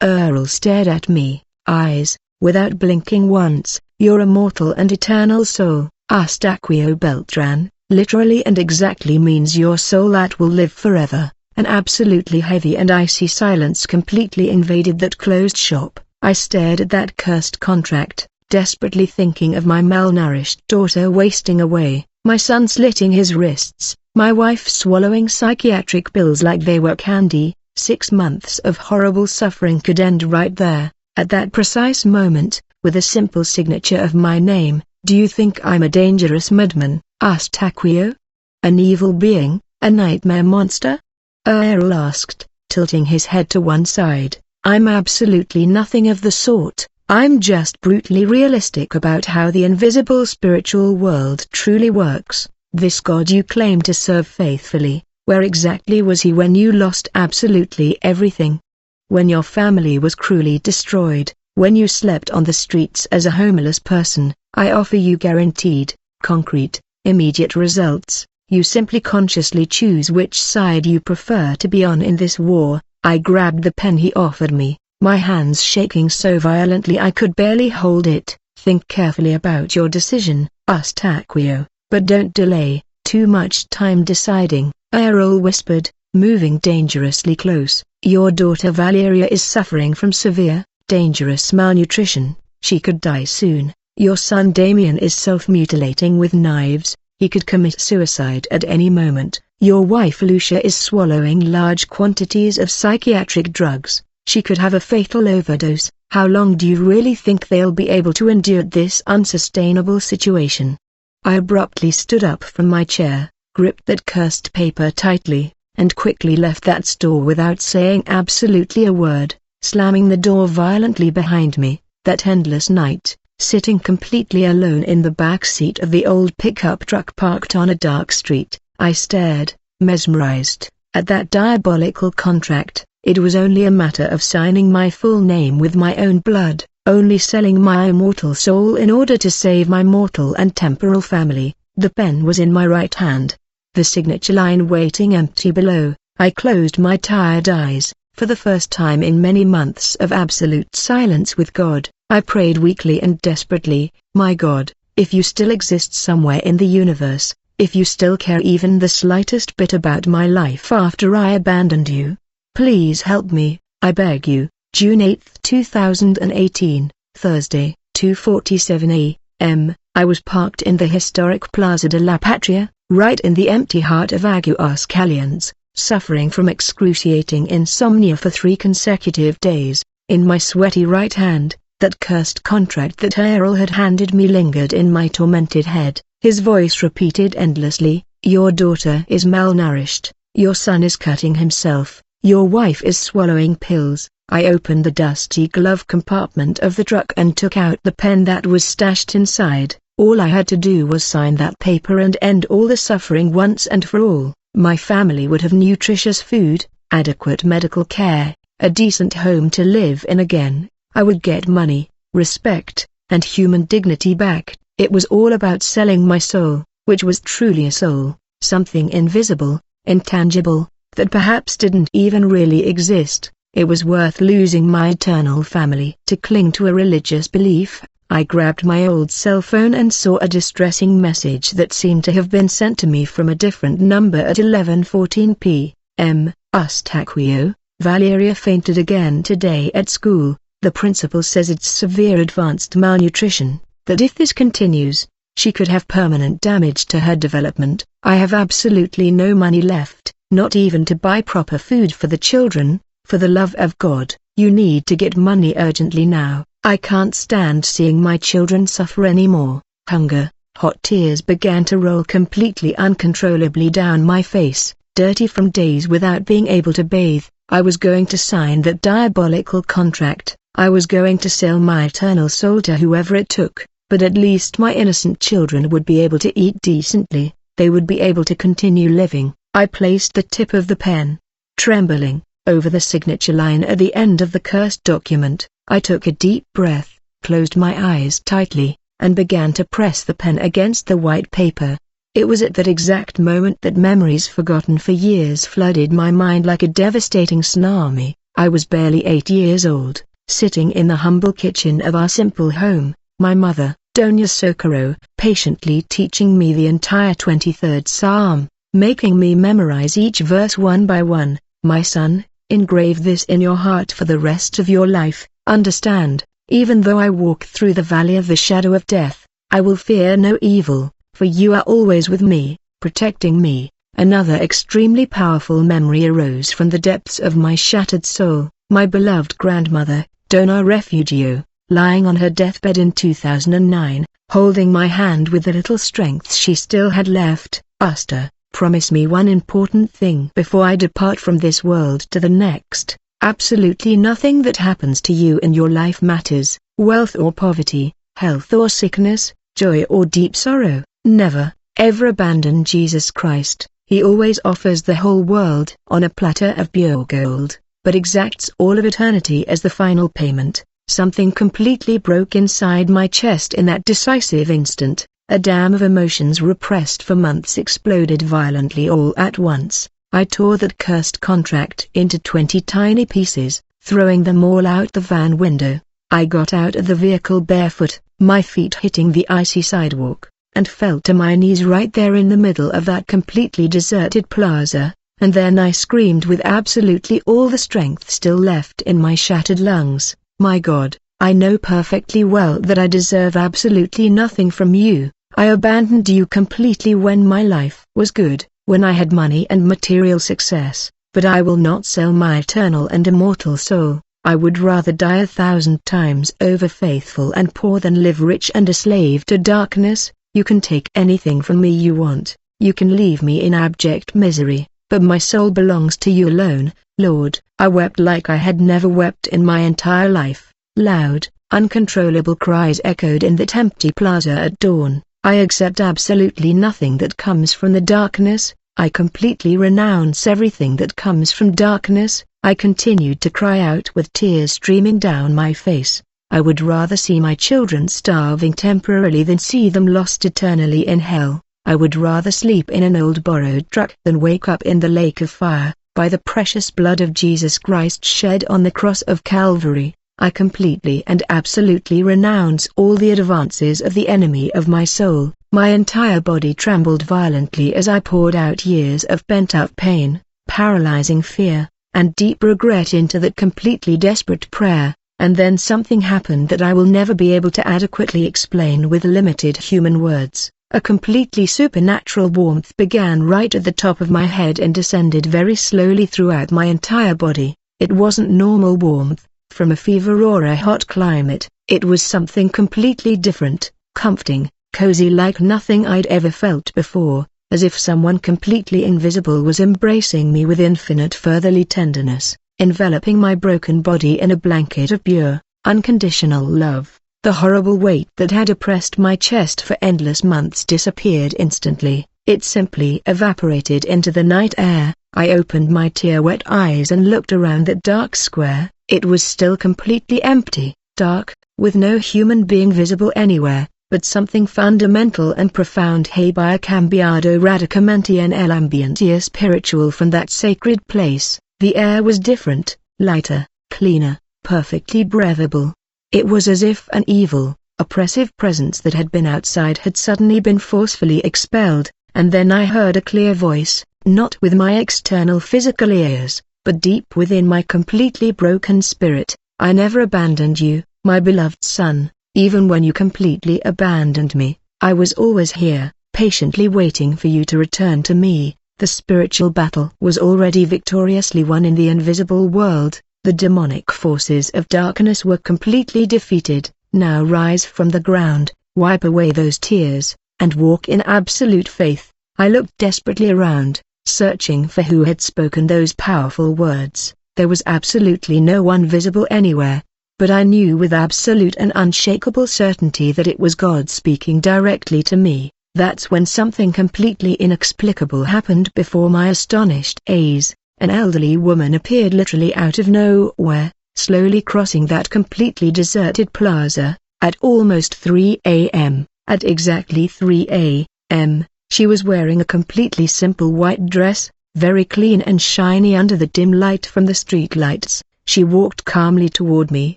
Earl stared at me, eyes, without blinking once. Your immortal and eternal soul, asked Acquio Beltran, literally and exactly means your soul that will live forever. An absolutely heavy and icy silence completely invaded that closed shop. I stared at that cursed contract, desperately thinking of my malnourished daughter wasting away, my son slitting his wrists, my wife swallowing psychiatric pills like they were candy. 6 months of horrible suffering could end right there, at that precise moment, with a simple signature of my name. Do you think I'm a dangerous madman? Asked Acquio. An evil being, a nightmare monster? Earl asked, tilting his head to one side. I'm absolutely nothing of the sort. I'm just brutally realistic about how the invisible spiritual world truly works. This God you claim to serve faithfully, where exactly was he when you lost absolutely everything? When your family was cruelly destroyed, when you slept on the streets as a homeless person, I offer you guaranteed, concrete, immediate results. You simply consciously choose which side you prefer to be on in this war. I grabbed the pen he offered me, my hands shaking so violently I could barely hold it. Think carefully about your decision, asked Acquio, but don't delay too much time deciding, Earl whispered, moving dangerously close. Your daughter Valeria is suffering from severe, dangerous malnutrition. She could die soon. Your son Damien is self-mutilating with knives. He could commit suicide at any moment. Your wife Lucia is swallowing large quantities of psychiatric drugs. She could have a fatal overdose. How long do you really think they'll be able to endure this unsustainable situation? I abruptly stood up from my chair, gripped that cursed paper tightly, and quickly left that store without saying absolutely a word, slamming the door violently behind me. That endless night, sitting completely alone in the back seat of the old pickup truck parked on a dark street, I stared, mesmerized, at that diabolical contract. It was only a matter of signing my full name with my own blood, only selling my immortal soul in order to save my mortal and temporal family. The pen was in my right hand, the signature line waiting empty below. I closed my tired eyes. For the first time in many months of absolute silence with God, I prayed weakly and desperately, my God, if you still exist somewhere in the universe, if you still care even the slightest bit about my life after I abandoned you, please help me, I beg you. June 8, 2018, Thursday, 2:47 a.m. I was parked in the historic Plaza de la Patria, right in the empty heart of Aguascalientes, suffering from excruciating insomnia for 3 consecutive days. In my sweaty right hand, that cursed contract that Earl had handed me lingered in my tormented head. His voice repeated endlessly, your daughter is malnourished, your son is cutting himself, your wife is swallowing pills, I opened the dusty glove compartment of the truck and took out the pen that was stashed inside. All I had to do was sign that paper and end all the suffering once and for all. My family would have nutritious food, adequate medical care, a decent home to live in again. I would get money, respect, and human dignity back. It was all about selling my soul, which was truly a soul, something invisible, intangible, that perhaps didn't even really exist. It was worth losing my eternal family to cling to a religious belief. I grabbed my old cell phone and saw a distressing message that seemed to have been sent to me from a different number at 11:14 p.m. Eustaquio, Valeria fainted again today at school. The principal says it's severe advanced malnutrition, that if this continues, she could have permanent damage to her development. I have absolutely no money left, not even to buy proper food for the children. For the love of God, you need to get money urgently now. I can't stand seeing my children suffer anymore. Hunger. Hot tears began to roll completely uncontrollably down my face, dirty from days without being able to bathe. I was going to sign that diabolical contract. I was going to sell my eternal soul to whoever it took, but at least my innocent children would be able to eat decently. They would be able to continue living. I placed the tip of the pen, trembling, over the signature line at the end of the cursed document. I took a deep breath, closed my eyes tightly, and began to press the pen against the white paper. It was at that exact moment that memories forgotten for years flooded my mind like a devastating tsunami. I was barely 8 years old, sitting in the humble kitchen of our simple home, my mother, Doña Socorro, patiently teaching me the entire 23rd Psalm, making me memorize each verse one by one. My son, engrave this in your heart for the rest of your life. Understand, even though I walk through the valley of the shadow of death, I will fear no evil, for you are always with me, protecting me. Another extremely powerful memory arose from the depths of my shattered soul. My beloved grandmother, Dona Refugio, lying on her deathbed in 2009, holding my hand with the little strength she still had left. Asta, promise me one important thing before I depart from this world to the next. Absolutely nothing that happens to you in your life matters, wealth or poverty, health or sickness, joy or deep sorrow. Never, ever abandon Jesus Christ. He always offers the whole world on a platter of pure gold, but exacts all of eternity as the final payment. Something completely broke inside my chest in that decisive instant. A dam of emotions repressed for months exploded violently all at once. I tore that cursed contract into 20 tiny pieces, throwing them all out the van window. I got out of the vehicle barefoot, my feet hitting the icy sidewalk, and fell to my knees right there in the middle of that completely deserted plaza, and then I screamed with absolutely all the strength still left in my shattered lungs. My God, I know perfectly well that I deserve absolutely nothing from you. I abandoned you completely when my life was good, when I had money and material success, but I will not sell my eternal and immortal soul. I would rather die 1,000 times over faithful and poor than live rich and a slave to darkness. You can take anything from me you want, you can leave me in abject misery, but my soul belongs to you alone, Lord. I wept like I had never wept in my entire life. Loud, uncontrollable cries echoed in that empty plaza at dawn. I accept absolutely nothing that comes from the darkness. I completely renounce everything that comes from darkness. I continued to cry out with tears streaming down my face. I would rather see my children starving temporarily than see them lost eternally in hell. I would rather sleep in an old borrowed truck than wake up in the lake of fire, by the precious blood of Jesus Christ shed on the cross of Calvary. I completely and absolutely renounce all the advances of the enemy of my soul. My entire body trembled violently as I poured out years of pent-up pain, paralyzing fear, and deep regret into that completely desperate prayer. And then something happened that I will never be able to adequately explain with limited human words. A completely supernatural warmth began right at the top of my head and descended very slowly throughout my entire body. It wasn't normal warmth from a fever or a hot climate. It was something completely different, comforting, cozy like nothing I'd ever felt before, as if someone completely invisible was embracing me with infinite fatherly tenderness. enveloping my broken body in a blanket of pure, unconditional love. The horrible weight that had oppressed my chest for endless months disappeared instantly. It simply evaporated into the night air. I opened my tear-wet eyes and looked around that dark square. It was still completely empty, dark, with no human being visible anywhere, but something fundamental and profound había cambiado radicalmente en el ambiente spiritual from that sacred place. The air was different, lighter, cleaner, perfectly breathable. It was as if an evil, oppressive presence that had been outside had suddenly been forcefully expelled, and then I heard a clear voice, not with my external physical ears, but deep within my completely broken spirit. I never abandoned you, my beloved son, even when you completely abandoned me. I was always here, patiently waiting for you to return to me. The spiritual battle was already victoriously won in the invisible world. The demonic forces of darkness were completely defeated. Now rise from the ground, wipe away those tears, and walk in absolute faith. I looked desperately around, searching for who had spoken those powerful words. There was absolutely no one visible anywhere, but I knew with absolute and unshakable certainty that it was God speaking directly to me. That's when something completely inexplicable happened before my astonished eyes. An elderly woman appeared literally out of nowhere, slowly crossing that completely deserted plaza, at almost 3 a.m. At exactly 3 a.m., she was wearing a completely simple white dress, very clean and shiny under the dim light from the street lights. She walked calmly toward me,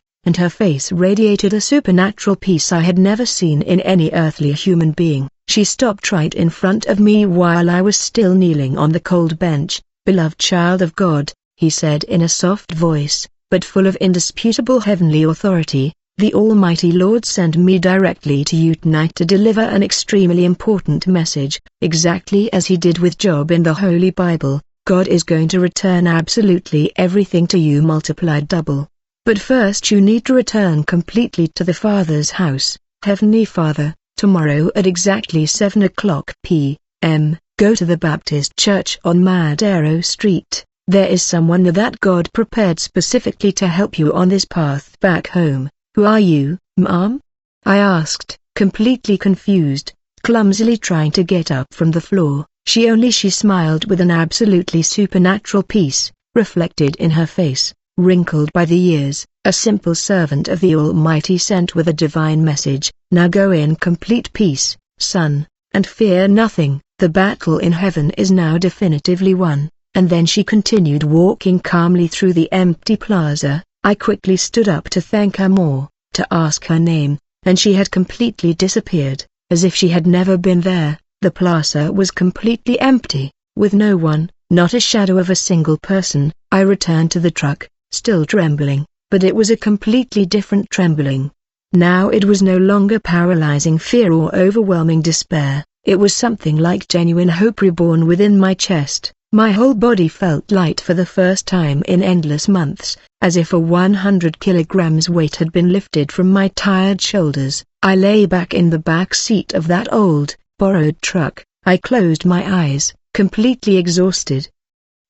and her face radiated a supernatural peace I had never seen in any earthly human being. She stopped right in front of me while I was still kneeling on the cold bench. "Beloved child of God," he said in a soft voice, but full of indisputable heavenly authority, "the Almighty Lord sent me directly to you tonight to deliver an extremely important message. Exactly as he did with Job in the Holy Bible, God is going to return absolutely everything to you multiplied double. But first you need to return completely to the Father's house. Heavenly Father, tomorrow at exactly 7 o'clock p.m., go to the Baptist Church on Madero Street. There is someone that God prepared specifically to help you on this path back home." "Who are you, Mom?" I asked, completely confused, clumsily trying to get up from the floor. She smiled with an absolutely supernatural peace, reflected in her face, wrinkled by the years. "A simple servant of the Almighty sent with a divine message. Now go in complete peace, son, and fear nothing. The battle in heaven is now definitively won." And then she continued walking calmly through the empty plaza. I quickly stood up to thank her more, to ask her name, and she had completely disappeared, as if she had never been there. The plaza was completely empty, with no one, not a shadow of a single person. I returned to the truck, still trembling, but it was a completely different trembling. Now it was no longer paralyzing fear or overwhelming despair. It was something like genuine hope reborn within my chest. My whole body felt light for the first time in endless months, as if a 100 kilograms weight had been lifted from my tired shoulders. I lay back in the back seat of that old, borrowed truck. I closed my eyes, completely exhausted.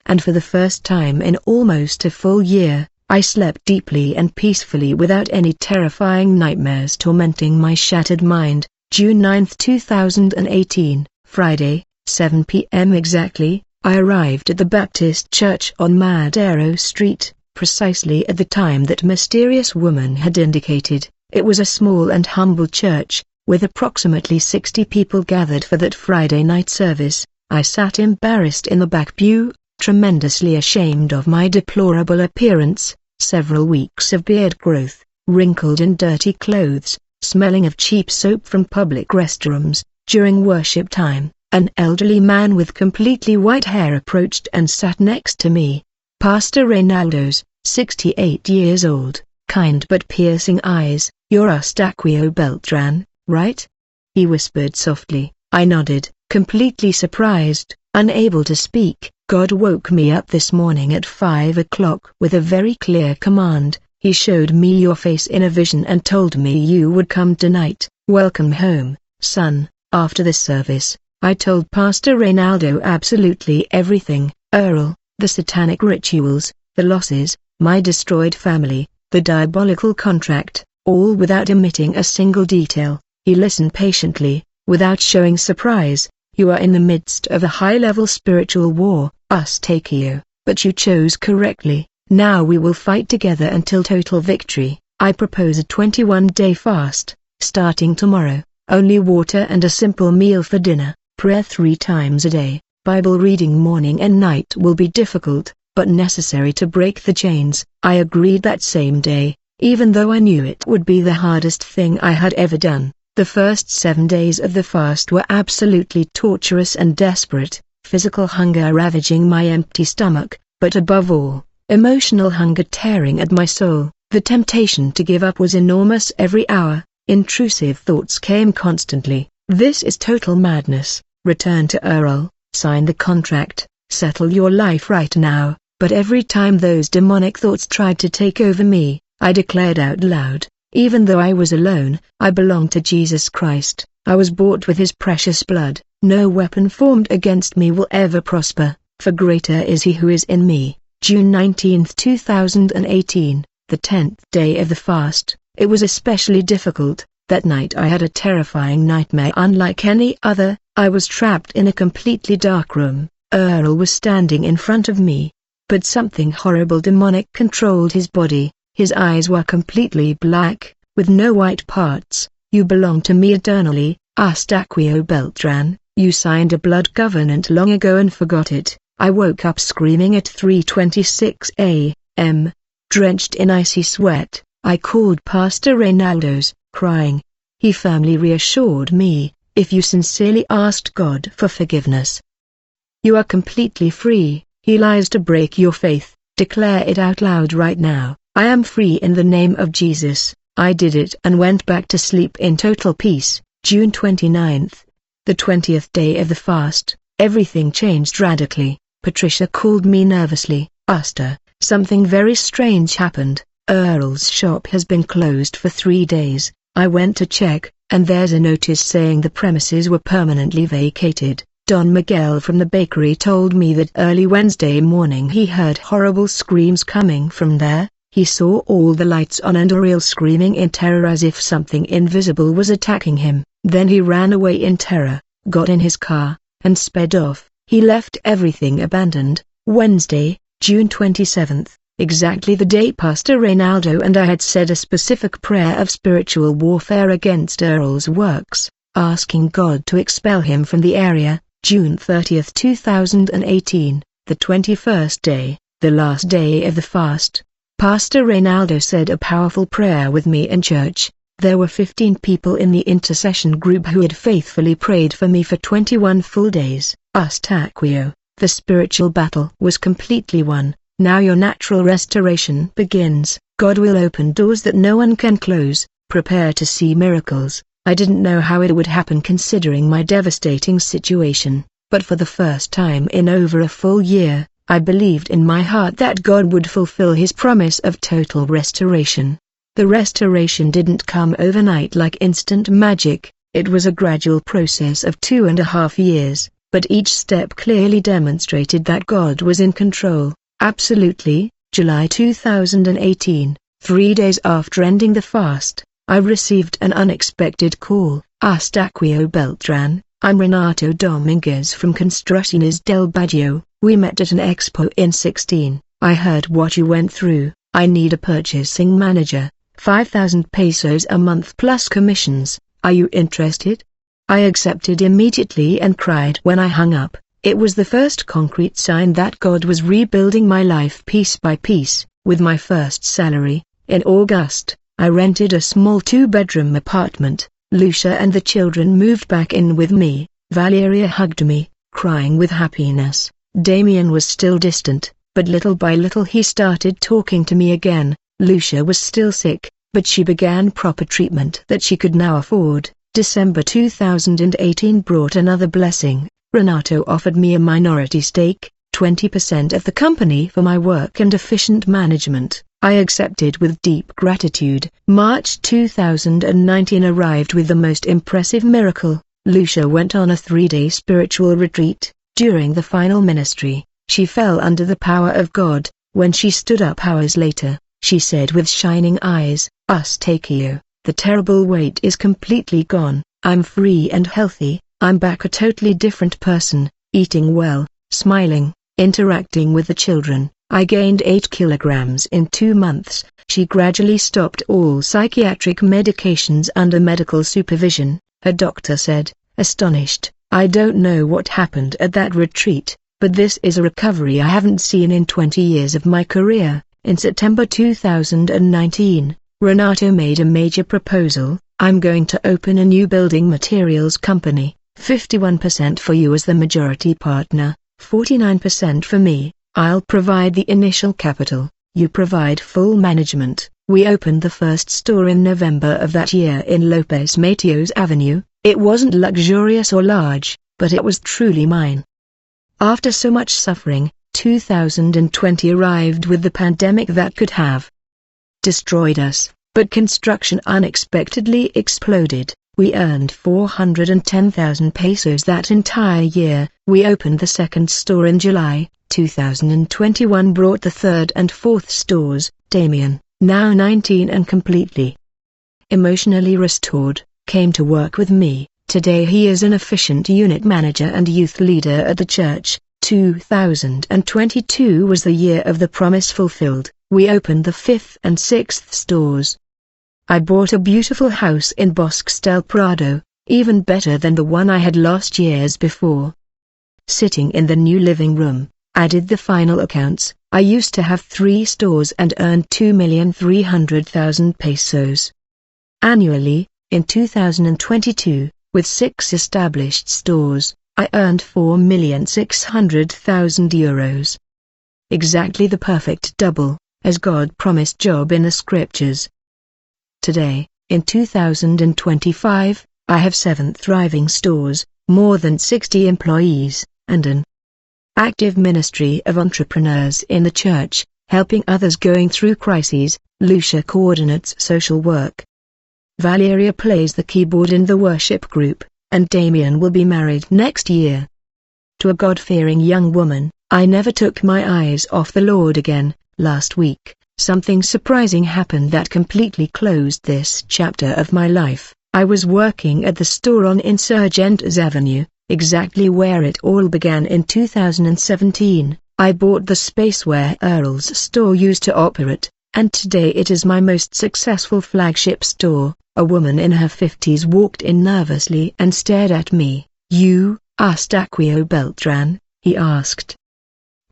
And for the first time in almost a full year, I slept deeply and peacefully without any terrifying nightmares tormenting my shattered mind. June 9, 2018, Friday, 7 p.m. exactly, I arrived at the Baptist Church on Madero Street, precisely at the time that mysterious woman had indicated. It was a small and humble church, with approximately 60 people gathered for that Friday night service. I sat embarrassed in the back pew, tremendously ashamed of my deplorable appearance, several weeks of beard growth, wrinkled and dirty clothes, smelling of cheap soap from public restrooms. During worship time, an elderly man with completely white hair approached and sat next to me. Pastor Reynaldo's, 68 years old, kind but piercing eyes. "You're Eustaquio Beltran, right?" he whispered softly. I nodded, completely surprised, unable to speak. "God woke me up this morning at 5 o'clock with a very clear command. He showed me your face in a vision and told me you would come tonight. Welcome home, son." After the service, I told Pastor Reynaldo absolutely everything, Earl, the satanic rituals, the losses, my destroyed family, the diabolical contract, all without omitting a single detail. He listened patiently, without showing surprise. You are in the midst of a high-level spiritual war, Takeo, but you chose correctly. Now we will fight together until total victory. I propose a 21-day fast, starting tomorrow. Only water and a simple meal for dinner. Prayer 3 times a day. Bible reading morning and night will be difficult, but necessary to break the chains. I agreed that same day, even though I knew it would be the hardest thing I had ever done. The first 7 days of the fast were absolutely torturous and desperate, physical hunger ravaging my empty stomach, but above all, emotional hunger tearing at my soul. The temptation to give up was enormous every hour. Intrusive thoughts came constantly. This is total madness. Return to Earl, sign the contract, settle your life right now. But every time those demonic thoughts tried to take over me, I declared out loud, even though I was alone, I belong to Jesus Christ. I was bought with his precious blood. No weapon formed against me will ever prosper, for greater is he who is in me. June 19, 2018, the 10th day of the fast. It was especially difficult. That night I had a terrifying nightmare unlike any other. I was trapped in a completely dark room. Earl was standing in front of me. But something horrible demonic controlled his body. His eyes were completely black, with no white parts. You belong to me eternally, Astaquio Beltran. You signed a blood covenant long ago and forgot it. I woke up screaming at 3:26 a.m., drenched in icy sweat. I called Pastor Reynaldo's, crying. He firmly reassured me, if you sincerely asked God for forgiveness, you are completely free. He lies to break your faith. Declare it out loud right now. I am free in the name of Jesus. I did it and went back to sleep in total peace. June 29th, the 20th day of the fast. Everything changed radically. Patricia called me nervously. Asta, something very strange happened. Earl's shop has been closed for 3 days. I went to check, and there's a notice saying the premises were permanently vacated. Don Miguel from the bakery told me that early Wednesday morning he heard horrible screams coming from there. He saw all the lights on and Uriel screaming in terror as if something invisible was attacking him. Then he ran away in terror, got in his car, and sped off. He left everything abandoned. Wednesday, June 27th, exactly the day Pastor Reynaldo and I had said a specific prayer of spiritual warfare against Earl's works, asking God to expel him from the area. June 30th 2018, the 21st day, the last day of the fast. Pastor Reynaldo said a powerful prayer with me in church. There were 15 people in the intercession group who had faithfully prayed for me for 21 full days. Astaquio, the spiritual battle was completely won. Now your natural restoration begins. God will open doors that no one can close. Prepare to see miracles. I didn't know how it would happen considering my devastating situation, but for the first time in over a full year, I believed in my heart that God would fulfill his promise of total restoration. The restoration didn't come overnight like instant magic. It was a gradual process of 2.5 years, but each step clearly demonstrated that God was in control. Absolutely. July 2018, 3 days after ending the fast, I received an unexpected call. Astaquio Beltran, I'm Renato Dominguez from Construcciones del Baggio. We met at an expo in 16. I heard what you went through. I need a purchasing manager, 5,000 pesos a month plus commissions. Are you interested? I accepted immediately and cried when I hung up. It was the first concrete sign that God was rebuilding my life piece by piece. With my first salary, in August, I rented a small 2-bedroom apartment. Lucia and the children moved back in with me. Valeria hugged me, crying with happiness. Damien was still distant, but little by little he started talking to me again. Lucia was still sick, but she began proper treatment that she could now afford. December 2018 brought another blessing. Renato offered me a minority stake, 20% of the company for my work and efficient management. I accepted with deep gratitude. March 2019 arrived with the most impressive miracle. Lucia went on a 3-day spiritual retreat. During the final ministry, she fell under the power of God. When she stood up hours later, she said with shining eyes, "Ustakio, the terrible weight is completely gone, I'm free and healthy, I'm back a totally different person, eating well, smiling, interacting with the children. I gained 8 kilograms in 2 months." She gradually stopped all psychiatric medications under medical supervision, her doctor said, astonished. "I don't know what happened at that retreat, but this is a recovery I haven't seen in 20 years of my career." In September 2019, Renato made a major proposal. "I'm going to open a new building materials company, 51% for you as the majority partner, 49% for me. I'll provide the initial capital, you provide full management." We opened the first store in November of that year in Lopez Mateos Avenue. It wasn't luxurious or large, but it was truly mine. After so much suffering, 2020 arrived with the pandemic that could have destroyed us, but construction unexpectedly exploded. We earned 410,000 pesos that entire year. We opened the second store in July. 2021 brought the third and fourth stores. Damien, now 19 and completely emotionally restored, came to work with me. Today he is an efficient unit manager and youth leader at the church. 2022 was the year of the promise fulfilled. We opened the 5th and 6th stores. I bought a beautiful house in Bosques del Prado, even better than the one I had lost years before. Sitting in the new living room, I did the final accounts. I used to have 3 stores and earned 2,300,000 pesos annually. In 2022, with 6 established stores, I earned 4,600,000 euros. Exactly the perfect double, as God promised Job in the scriptures. Today, in 2025, I have 7 thriving stores, more than 60 employees, and an active ministry of entrepreneurs in the church, helping others going through crises. Lucia coordinates social work. Valeria plays the keyboard in the worship group, and Damien will be married next year. To a God-fearing young woman, I never took my eyes off the Lord again. Last week, something surprising happened that completely closed this chapter of my life. I was working at the store on Insurgentes Avenue, exactly where it all began in 2017. I bought the space where Earl's store used to operate, and today it is my most successful flagship store. A woman in her 50s walked in nervously and stared at me. "You, Eustaquio Beltran?" he asked.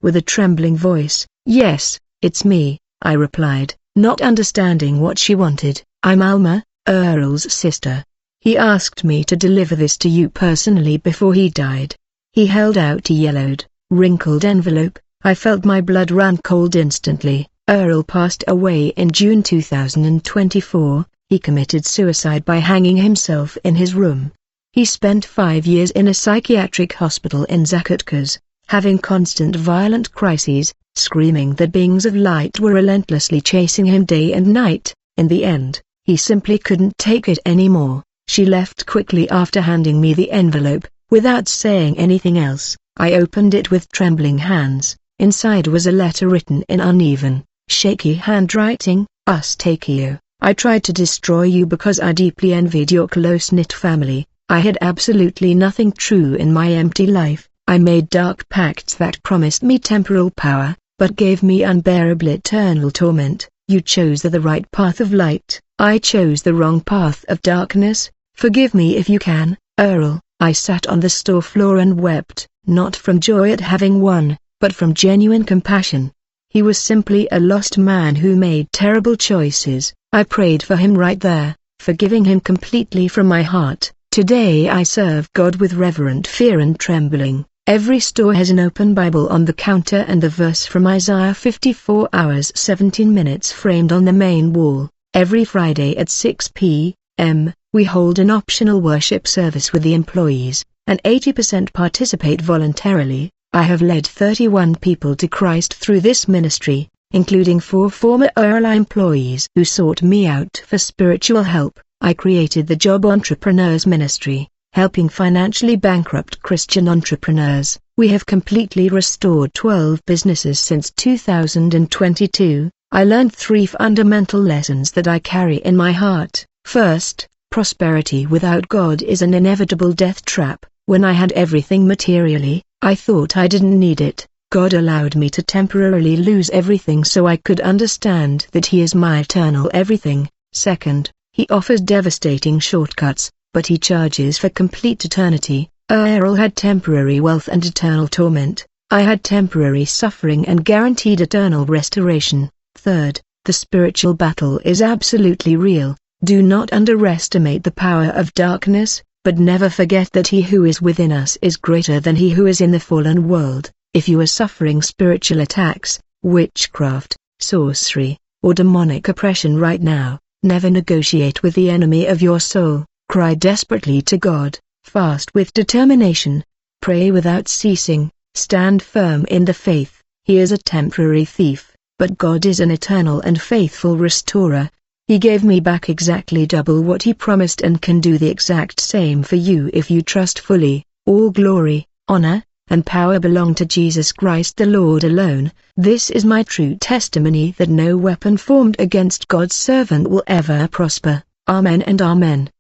With a trembling voice. "Yes, it's me," I replied, not understanding what she wanted. "I'm Alma, Earl's sister. He asked me to deliver this to you personally before he died." He held out a yellowed, wrinkled envelope. I felt my blood run cold instantly. Earl passed away in June 2024. He committed suicide by hanging himself in his room. He spent 5 years in a psychiatric hospital in Zacatecas, having constant violent crises, screaming that beings of light were relentlessly chasing him day and night. In the end, he simply couldn't take it anymore. She left quickly after handing me the envelope. Without saying anything else, I opened it with trembling hands. Inside was a letter written in uneven, shaky handwriting. "Eustaquio, I tried to destroy you because I deeply envied your close-knit family. I had absolutely nothing true in my empty life. I made dark pacts that promised me temporal power, but gave me unbearable eternal torment. You chose the right path of light. I chose the wrong path of darkness. Forgive me if you can, Earl." I sat on the store floor and wept, not from joy at having won, but from genuine compassion. He was simply a lost man who made terrible choices. I prayed for him right there, forgiving him completely from my heart. Today I serve God with reverent fear and trembling. Every store has an open Bible on the counter and the verse from Isaiah 54 hours 17 minutes framed on the main wall. Every Friday at 6 p.m., we hold an optional worship service with the employees, and 80% participate voluntarily. I have led 31 people to Christ through this ministry, including 4 former Earl employees who sought me out for spiritual help. I created the Job Entrepreneurs Ministry, helping financially bankrupt Christian entrepreneurs. We have completely restored 12 businesses since 2022. I learned 3 fundamental lessons that I carry in my heart. First, prosperity without God is an inevitable death trap. When I had everything materially, I thought I didn't need it. God allowed me to temporarily lose everything so I could understand that He is my eternal everything. Second, He offers devastating shortcuts, but He charges for complete eternity. Errol had temporary wealth and eternal torment. I had temporary suffering and guaranteed eternal restoration. Third, the spiritual battle is absolutely real. Do not underestimate the power of darkness, but never forget that He who is within us is greater than he who is in the fallen world. If you are suffering spiritual attacks, witchcraft, sorcery, or demonic oppression right now, never negotiate with the enemy of your soul. Cry desperately to God, fast with determination, pray without ceasing, stand firm in the faith. He is a temporary thief, but God is an eternal and faithful restorer. He gave me back exactly double what He promised and can do the exact same for you if you trust fully. All glory, honor, and power belong to Jesus Christ the Lord alone. This is my true testimony that no weapon formed against God's servant will ever prosper. Amen and Amen.